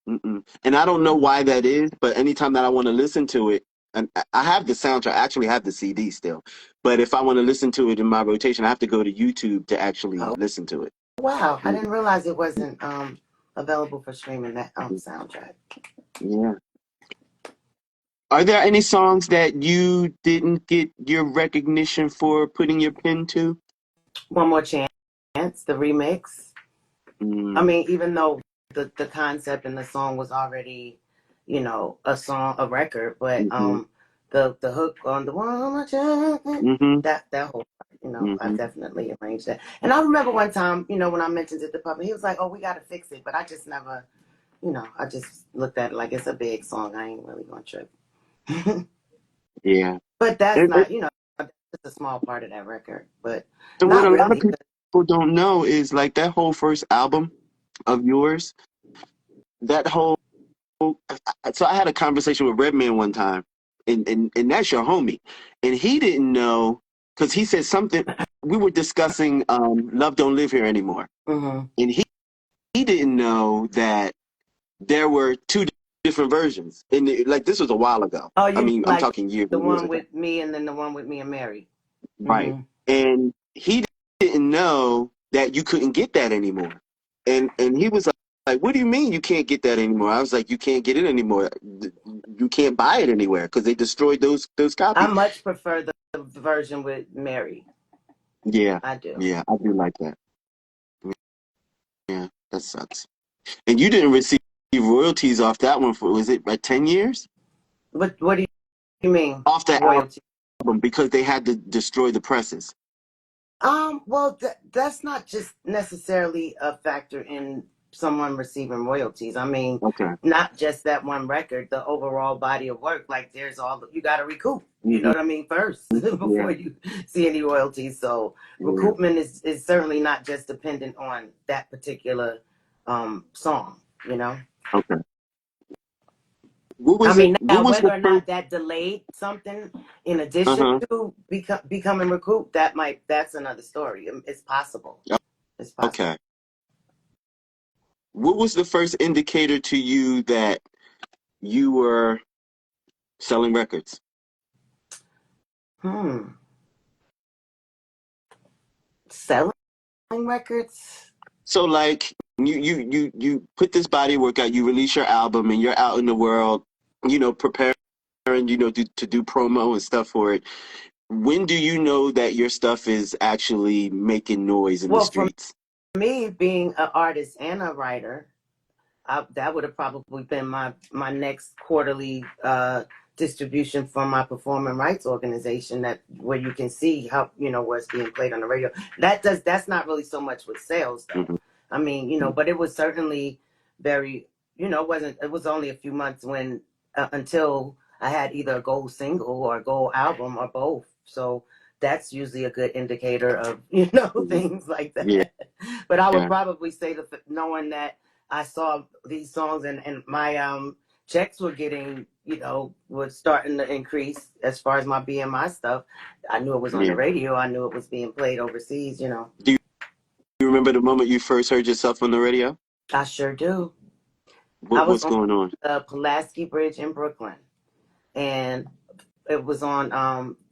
mm-mm. And I don't know why that is, but anytime that I want to listen to it, and I have the soundtrack, I actually have the CD still. But if I want to listen to it in my rotation, I have to go to YouTube to actually Oh, listen to it. wow. I Mm, didn't realize it wasn't available for streaming, that soundtrack. yeah. Are there any songs that you didn't get your recognition for putting your pen to? One More Chance, the remix. I Mm, mean, even though the concept and the song was already, a song, a record, but hmm the hook on the One More Chance, hmm that whole part, I hmm definitely arranged that. And I remember one time, when I mentioned it to Papa, he was like, "Oh, we got to fix it," but I just never, I just looked at it like it's a big song. I ain't really gonna trip. Yeah. But that's And, not, that's just a small part of that record. But and what not a lot of really. people don't know is like that whole first album of yours, that whole, so I had a conversation with Redman one time, and that's your homie. And he didn't know, because he said something, we were discussing Love Don't Live Here Anymore. Mm-hmm. And he didn't know that there were two different versions. And like this was a while ago. Oh, I you mean mean, I'm like talking years the and years one ago. with me and then the one with me and Mary? Right. Mm-hmm. And he didn't know that you couldn't get that anymore. And he was like, "What do you mean you can't get that anymore?" I was like, "You can't get it anymore. You can't buy it anywhere because they destroyed those I copies." much prefer the version with Mary. Yeah. I do. Yeah, I do like that. Yeah, that sucks. And you didn't receive royalties off that one for, was it like 10 years? What do you mean Off that royalty? album because they had to destroy the presses. Well, that's not just necessarily a factor in someone receiving royalties. I mean, Okay. not just that one record, the overall body of work. Like, there's you got to recoup. You know hmm what I mean? First, Yeah. before you see any royalties. So, Yeah. recoupment is certainly not just dependent on that particular song. You know. Okay. What I was it? mean, What now was whether the or first? not that delayed something in addition Uh-huh. to becoming recouped, that's another story. It's possible. It's possible. Okay. What was the first indicator to you that you were selling records? Hmm. Selling records? So like you put this body of work out, you release your album, and you're out in the world, preparing, to do promo and stuff for it. When do you know that your stuff is actually making noise in the Well, for streets? me, being an artist and a writer, that would have probably been my next quarterly distribution from my performing rights organization, that where you can see how where it's being played on the radio. That's not really so much with sales though. hmm I mean, but it was certainly very, it was only a few months when until I had either a gold single or a gold album or both. So that's usually a good indicator of hmm things like Yeah. that. But I would probably say that knowing that I saw these songs and my checks were getting, was starting to increase as far as my BMI stuff. I knew it was on the Yeah. radio. I knew it was being played overseas. Do you remember the moment you first heard yourself on the radio? I sure do. I What was what's on going on? the Pulaski Bridge in Brooklyn, and it was on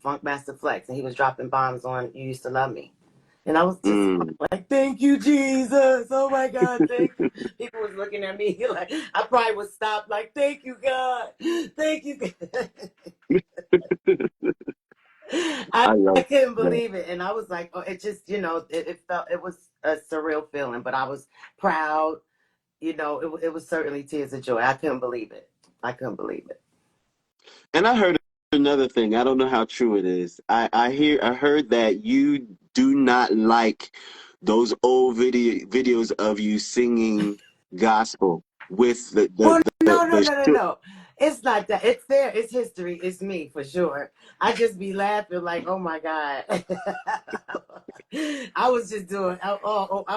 Funkmaster Flex, and he was dropping bombs on "You Used to Love Me," and I was just Mm. like, "Thank you, Jesus! Oh my God, thank you!" People was looking at me like I probably would stop, like, "Thank you, God, thank you." God." I I I love couldn't that. believe it, and I was like, "Oh, it just, it felt, it was a surreal feeling," but I was proud. It was certainly tears of joy. I couldn't believe it. I couldn't believe it. And I heard another thing. I don't know how true it is. I heard that you do not like those old videos of you singing gospel with Well, no, no, the no, no, no. It's not that. It's there. It's history. It's me for sure. I just be laughing like, oh my God. I was just doing. I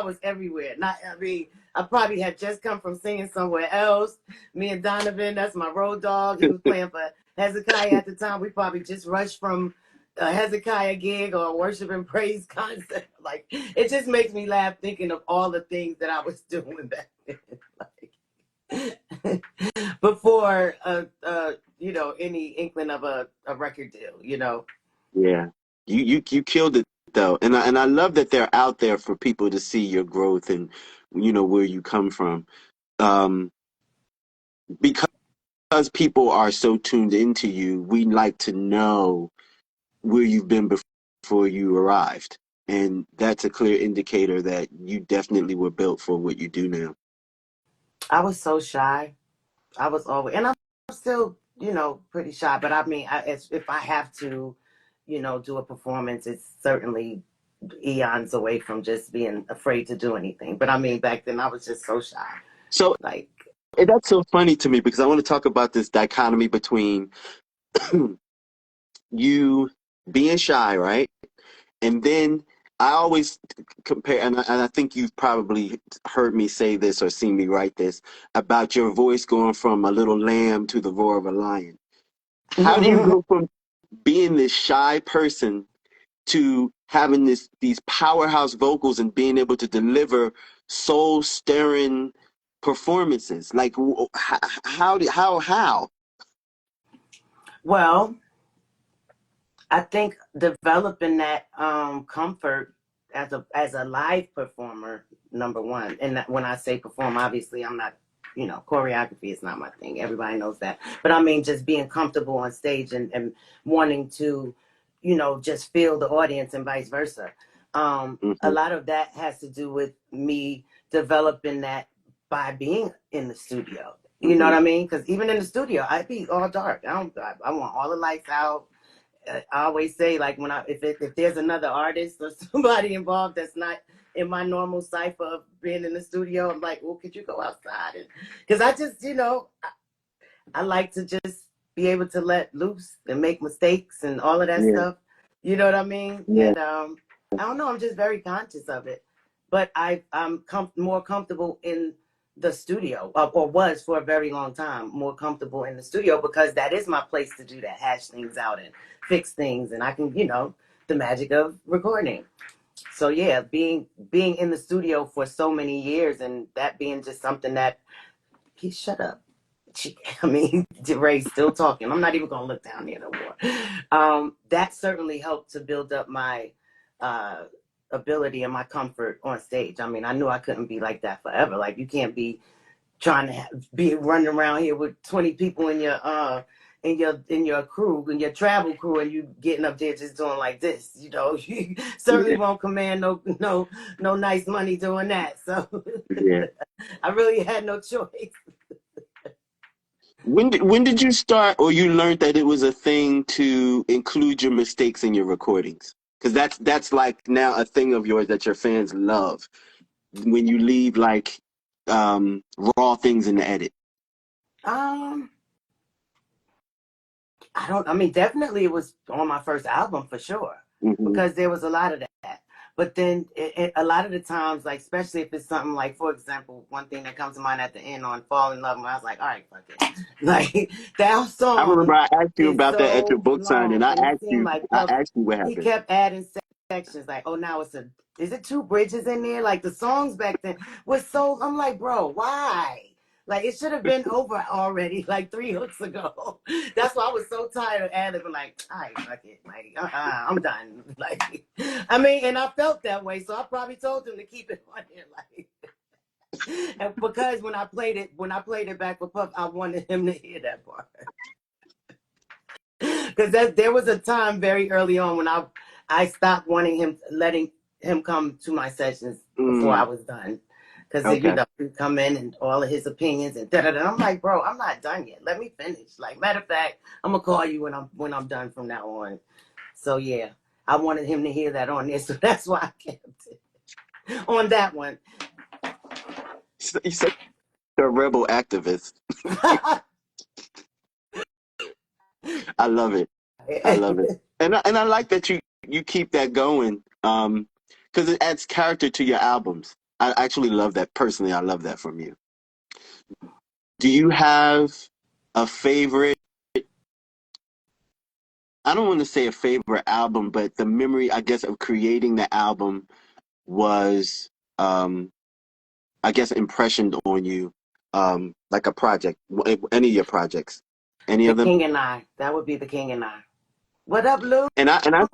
was everywhere. Not. I mean, I probably had just come from singing somewhere else. Me and Donovan, that's my road dog. He was playing for Hezekiah at the time. We probably just rushed from a Hezekiah gig or a worship and praise concert. Like, it just makes me laugh thinking of all the things that I was doing back then. Like, before, any inkling of a record deal, Yeah, you killed it though, and I love that they're out there for people to see your growth and where you come from. Um, because people are so tuned into you, we like to know where you've been before you arrived, and that's a clear indicator that you definitely were built for what you do now. I was so shy. I was always, and I'm still, pretty shy. But I mean, if I have to, do a performance, it's certainly eons away from just being afraid to do anything. But I mean, back then I was just so shy. So Like, and that's so funny to me because I want to talk about this dichotomy between you being shy, right? And then I always compare, and I think you've probably heard me say this or seen me write this about your voice going from a little lamb to the roar of a lion. How do you go from being this shy person to having these powerhouse vocals and being able to deliver soul stirring performances? Like how? well, I think developing that comfort as a live performer, number one. And when I say perform, obviously I'm not, choreography is not my thing. Everybody knows that. But I mean, just being comfortable on stage and wanting to, just feel the audience and vice versa. A Hmm. lot of that has to do with me developing that by being in the studio. You know Hmm. what I mean? Because even in the studio, I be all dark. I want all the lights out. I always say, like, if there's another artist or somebody involved that's not in my normal cipher of being in the studio, I'm like, well, could you go outside? Because I just, I like to just be able to let loose and make mistakes and all of that Yeah, stuff. You know what I mean? yeah. And I don't know. I'm just very conscious of it. But I'm more comfortable in the studio, or was for a very long time more comfortable in the studio because that is my place to do that, hash things out and fix things, and I can, the magic of recording. So yeah, being in the studio for so many years and that being just something that he shut up. I mean, Ray's still talking. I'm not even gonna look down there no more. That certainly helped to build up my uh, ability and my comfort on stage. I mean, I knew I couldn't be like that forever. Like, you can't be trying to be running around here with 20 people in your crew, in your travel crew, and you getting up there just doing like this. You certainly Yeah, won't command no nice money doing that. So yeah. I really had no choice. When did you start or you learned that it was a thing to include your mistakes in your recordings? Because that's like now a thing of yours that your fans love when you leave like raw things in the edit. Um, I mean, definitely it was on my first album for sure, Hmm. because there was a lot of that. But then a lot of the times, like, especially if it's something like, for example, one thing that comes to mind at the end on Fall in Love, I was like, all right, fuck it. Like, that I remember song I asked you is about that at your so book signing. long. I And it asked seemed you like I Puff, asked you what he happened. kept adding sections. Like, oh, now is it two bridges in there? Like, the songs back then was so, I'm like, bro, why? Like, it should have been over already, like 3 hooks ago. That's why I was so tired of ad-libbing. Like, all right, fuck it. Like, I'm done. Like, I mean, and I felt that way, so I probably told him to keep it on here. Like, and because when I played it back with Puff, I wanted him to hear that part. Because there was a time very early on when I stopped letting him come to my sessions before I Mm, was done. Because okay. he'd come in and all of his opinions and da da da. I'm like, bro, I'm not done yet. Let me finish. Like, matter of fact, I'm gonna call you when I'm done from now on. So yeah, I wanted him to hear that on there, so that's why I kept it on that one. You're such a rebel activist. I love it. I love it. And I like that you keep that going because it adds character to your albums. I actually love that. Personally, I love that from you. Do you have a favorite I don't want to say a favorite album, but the memory, I guess, of creating the album was, I guess, impressioned on you, like a project, any of your projects, any The of them. King and I. That would be The King and I. What up, Lou? And I and I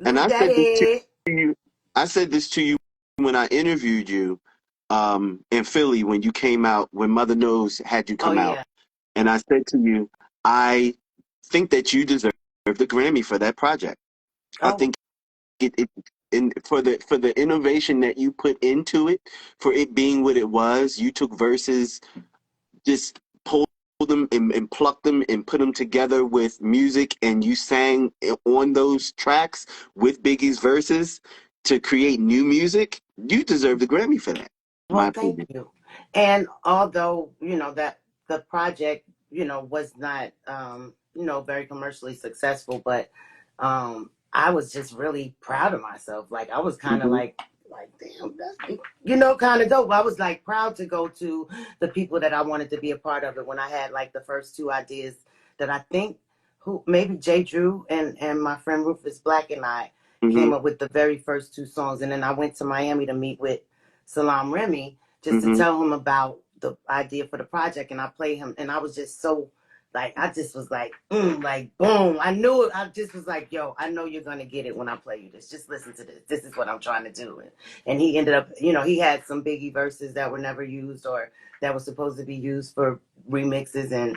and Lou I said this to Daddy. you. I said this to you when I interviewed you, in Philly when you came out when Mother Knows had you Oh, come out, yeah. and I said to you, I think that you deserve the Grammy for that project. I Oh, think it and for the innovation that you put into it, for it being what it was. You took verses, just pulled them and plucked them and put them together with music, and you sang on those tracks with Biggie's verses to create new music. You deserve the Grammy for that, in my well, thank opinion. you. And although, that the project, was not, very commercially successful, but I was just really proud of myself. Like, I was kind of Hmm. like, damn, that's, kind of dope. I was like proud to go to the people that I wanted to be a part of it when I had like the first two ideas that I think who maybe Jay Drew and my friend Rufus Black and I Hmm. came up with the very first two songs. And then I went to Miami to meet with Salam Remy just to Hmm. tell him about the idea for the project. And I played him, and I was just so like, I just was like, like boom. I knew it. I just was like, yo, I know you're gonna get it when I play you this. Just listen to this. This is what I'm trying to do. And he ended up, he had some Biggie verses that were never used or that were supposed to be used for remixes, and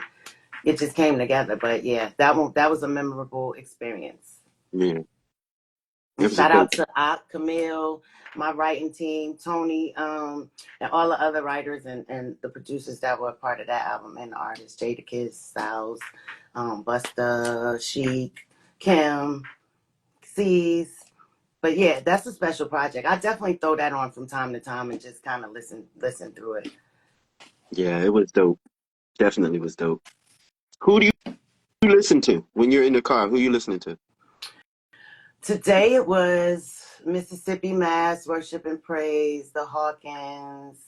it just came together. But yeah, that was a memorable experience. Yeah, it And was a shout out dope. to Camille, my writing team, Tony, and all the other writers and the producers that were a part of that album, and the artists, Jadakiss, Styles, Busta, Chic, Kim, C's. But yeah, that's a special project. I definitely throw that on from time to time and just kind of listen through it. Yeah, it was dope. Definitely was dope. Who do you listen to when you're in the car? Who you listening to? Today it was Mississippi Mass, Worship and Praise, the Hawkins,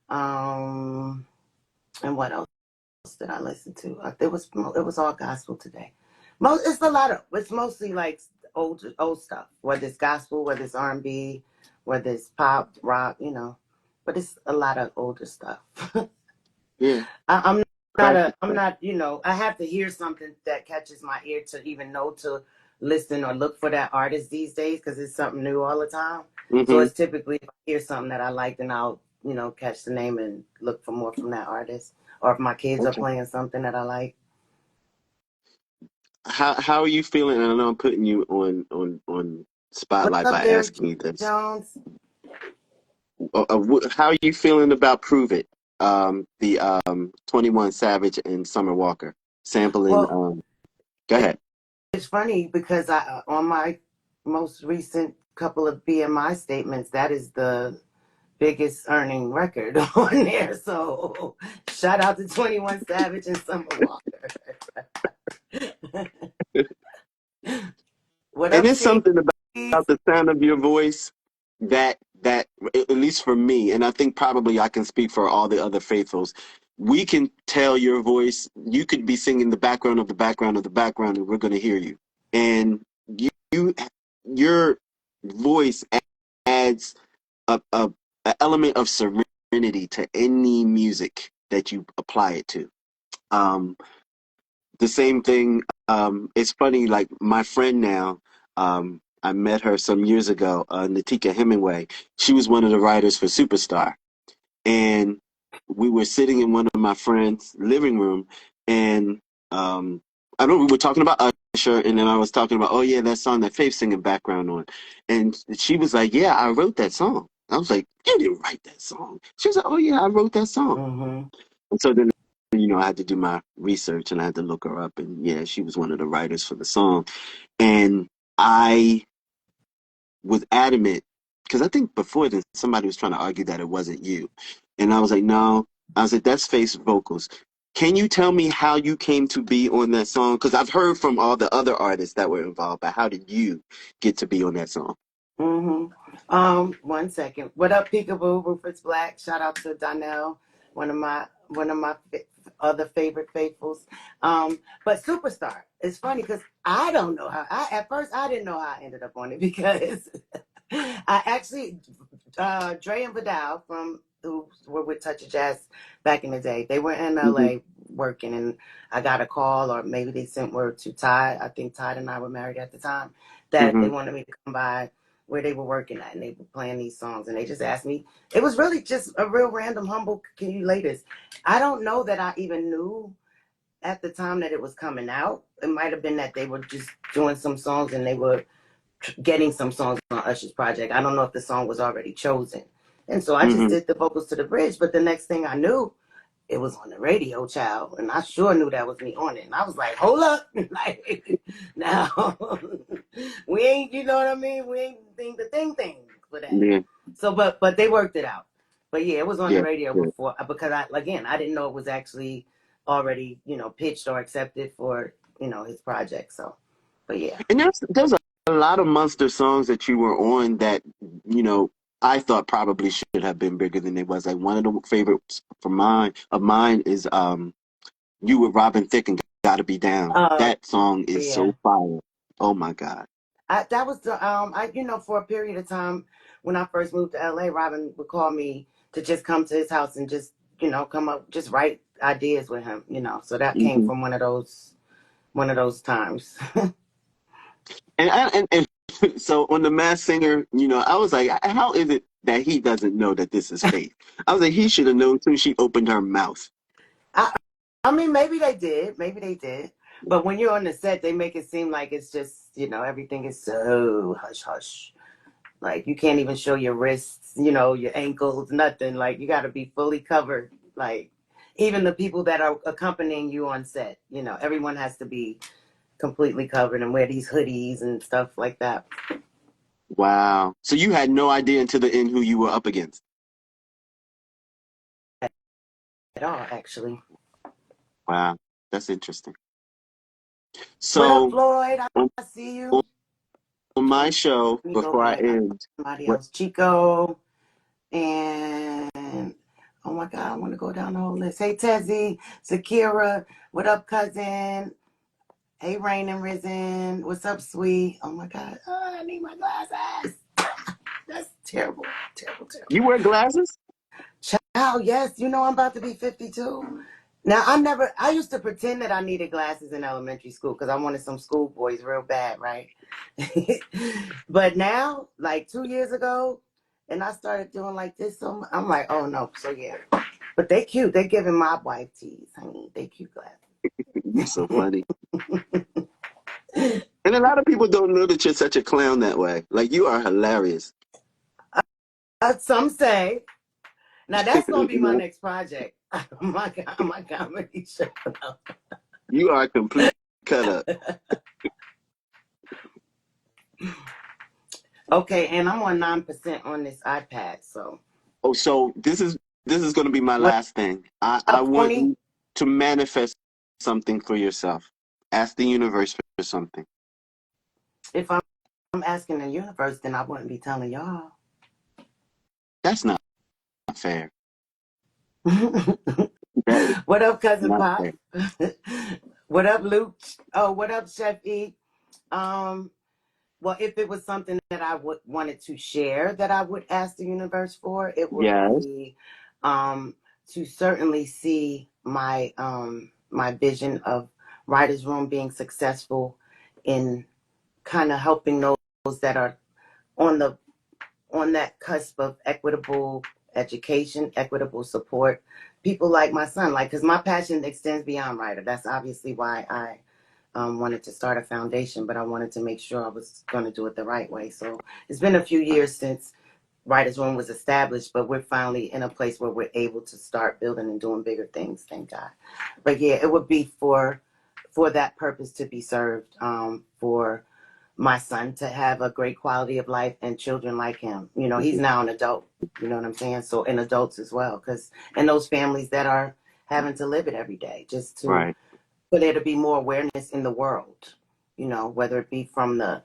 and what else did I listen to? It was all gospel today. It's mostly like old stuff, whether it's gospel, whether it's R&B, whether it's pop, rock, but it's a lot of older stuff. Yeah, I'm classic I'm stuff. not, I have to hear something that catches my ear to even know to listen or look for that artist these days because it's something new all the time. So Hmm. it's typically if I hear something that I like, then I'll, catch the name and look for more from that artist. Or if my kids are Okay. playing something that I like. How are you feeling? And I know I'm putting you on What's spotlight up, by Derek asking you this. Jones? How are you feeling about Prove It? The 21 Savage and Summer Walker sampling. Well, Go ahead. it's funny because I on my most recent couple of BMI statements, that is the biggest earning record on there. So shout out to 21 Savage and Summer Walker. What And up, it's something Cheese? about the sound of your voice that at least for me, and I think probably I can speak for all the other faithfuls. We can tell your voice. You could be singing the background of the background of the background, and we're going to hear you. And you your voice adds a, a element of serenity to any music that you apply it to. Um, the same thing. It's funny, like my friend now, I met her some years ago, Natika Hemingway. She was one of the writers for Superstar. And we were sitting in one of my friend's living room, and I don't we were talking about Usher, and then I was talking about, oh yeah, that song that Faith singing background on. And she was like, yeah, I wrote that song. I was like, you didn't write that song. She was like, oh yeah, I wrote that song. Mm-hmm. And so then, I had to do my research and I had to look her up. And yeah, she was one of the writers for the song. And I was adamant because I think before this, somebody was trying to argue that it wasn't you. And I was like, no. I was like, that's Faith's vocals. Can you tell me how you came to be on that song? Because I've heard from all the other artists that were involved, but how did you get to be on that song? Mm-hmm. 1 second. What up, Peekaboo, Rufus Black? Shout out to Donnell, one of my one of my other favorite faithfuls. But Superstar, it's funny because I don't know how. At first I didn't know how I ended up on it because I actually Dre and Vidal from who were with Touch of Jazz back in the day. They were in Hmm. LA working, and I got a call, or maybe they sent word to Ty. I think Ty and I were married at the time. That they Hmm. wanted me to come by where they were working at, and they were playing these songs, and they just asked me. It was really just a real random, humble. Can you lay this? I don't know that I even knew at the time that it was coming out. It might have been that they were just doing some songs and they were getting some songs on Usher's project. I don't know if the song was already chosen. And so I just Hmm. did the vocals to the bridge. But the next thing I knew, it was on the radio, child. And I sure knew that was me on it. And I was like, hold up. Like, now, we ain't, you know what I mean? We ain't thing for that. Yeah. So, but they worked it out. But yeah, it was on the Yeah. radio Yeah. before, because I didn't know it was actually already, pitched or accepted for, his project. So, but yeah. And there's a lot of monster songs that you were on that you know I thought probably should have been bigger than they was. Like one of the favorites of mine is you with Robin Thicke and Gotta Be Down. Uh, That song is yeah. so fire. Oh my God. That was the for a period of time when I first moved to LA, Robin would call me to just come to his house and just, come up, just write ideas with him. So that came Hmm. from one of those times. And so on the Masked Singer, I was like, how is it that he doesn't know that this is fake? I was like, he should have known soon she opened her mouth. I, I mean, maybe they did, but when you're on the set, they make it seem like it's just, everything is so hush hush. Like you can't even show your wrists, your ankles, nothing. Like you got to be fully covered. Like even the people that are accompanying you on set, everyone has to be completely covered and wear these hoodies and stuff like that. Wow. So you had no idea until the end who you were up against. At all, actually. Wow. That's interesting. What up, So Floyd? on, I see on you. my Okay, show, let me go before I back. I got end, somebody what else. Chico and oh my God, I want to go down the whole list. Hey, Tezzy, Zakira, what up, cousin? Hey, Rain and Risen. What's up, sweet? Oh my God. Oh, I need my glasses. That's terrible. Terrible, terrible. you wear glasses? Child, yes. I'm about to be 52. Now, I used to pretend that I needed glasses in elementary school because I wanted some schoolboys real bad, right? But now, like 2 years ago, and I started doing like this, so I'm like, oh no. So yeah. But they cute. They giving my wife teas, honey. They cute You so glasses. funny. And a lot of people don't know that you're such a clown that way. Like you are hilarious. Some say. Now that's gonna be You my know, next project. my God, my comedy show. you are a complete cut up. Okay, and I'm on 9% on this iPad. So Oh, so this is going to be my what last thing. I up, want Tony? you to manifest something for yourself. Ask the universe for something. If I'm asking the universe, then I wouldn't be telling y'all. That's not fair. That is What up, cousin not Pop? fair. What up, Luke? Oh, what up, Chef E? Um, well, if it was something that I would wanted to share that I would ask the universe for, it would Yes. be to certainly see my vision of Writers Room being successful in kind of helping those that are on the on that cusp of equitable education, equitable support. People like my son, like, because my passion extends beyond writer. That's obviously why I wanted to start a foundation, but I wanted to make sure I was going to do it the right way. So it's been a few years since Writers Room was established, but we're finally in a place where we're able to start building and doing bigger things. Thank God. But yeah, it would be for that purpose to be served, for my son to have a great quality of life and children like him. He's now an adult. You know what I'm saying? So, and adults as well, and those families that are having to live it every day, just to Right. for there to be more awareness in the world. Whether it be from the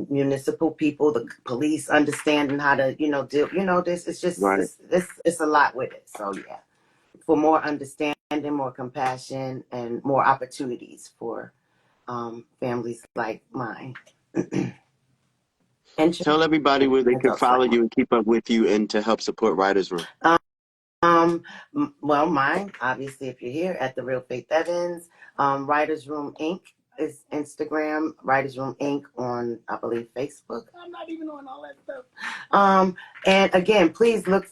municipal people, the police understanding how to deal. This it's just Right. it's a lot with it. So yeah. for more understanding, more compassion, and more opportunities for families like mine. And Tell everybody where they could adults like follow mine. you and keep up with you and to help support Writers Room. Um, well, mine, obviously, if you're here at the Real Faith Evans, Writers Room Inc. is Instagram, Writers Room Inc. on, I believe, Facebook. I'm not even on all that stuff. And again, please look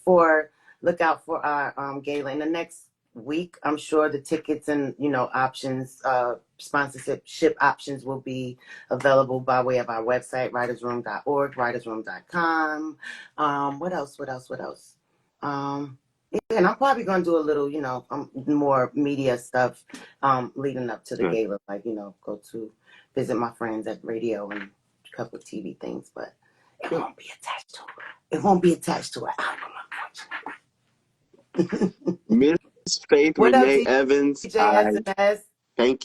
out for our gala in the next week. I'm sure the tickets and options, sponsorship options will be available by way of our website, writersroom.org, writersroom.com. What else? Yeah, and I'm probably gonna do a little, more media stuff, leading up to the Good. gala, like go to visit my friends at radio and a couple of TV things, but it won't be attached to it. It won't be attached to an album, unfortunately. Miss Faith What up, Renee Evans, DJ I SNS? thank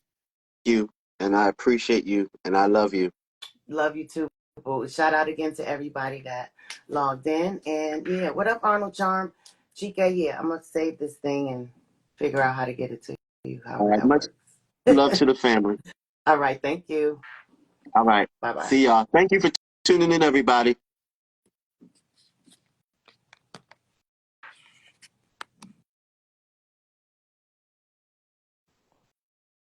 you and I appreciate you and I love you. Love you too. Boo. Shout out again to everybody that logged in, and yeah, what up, Arnold Charm? Chiké, yeah, I'm gonna save this thing and figure out how to get it to you, All however right. that Much works. love to the family. All right, thank you. All right. Bye bye. See y'all. Thank you for tuning in, everybody.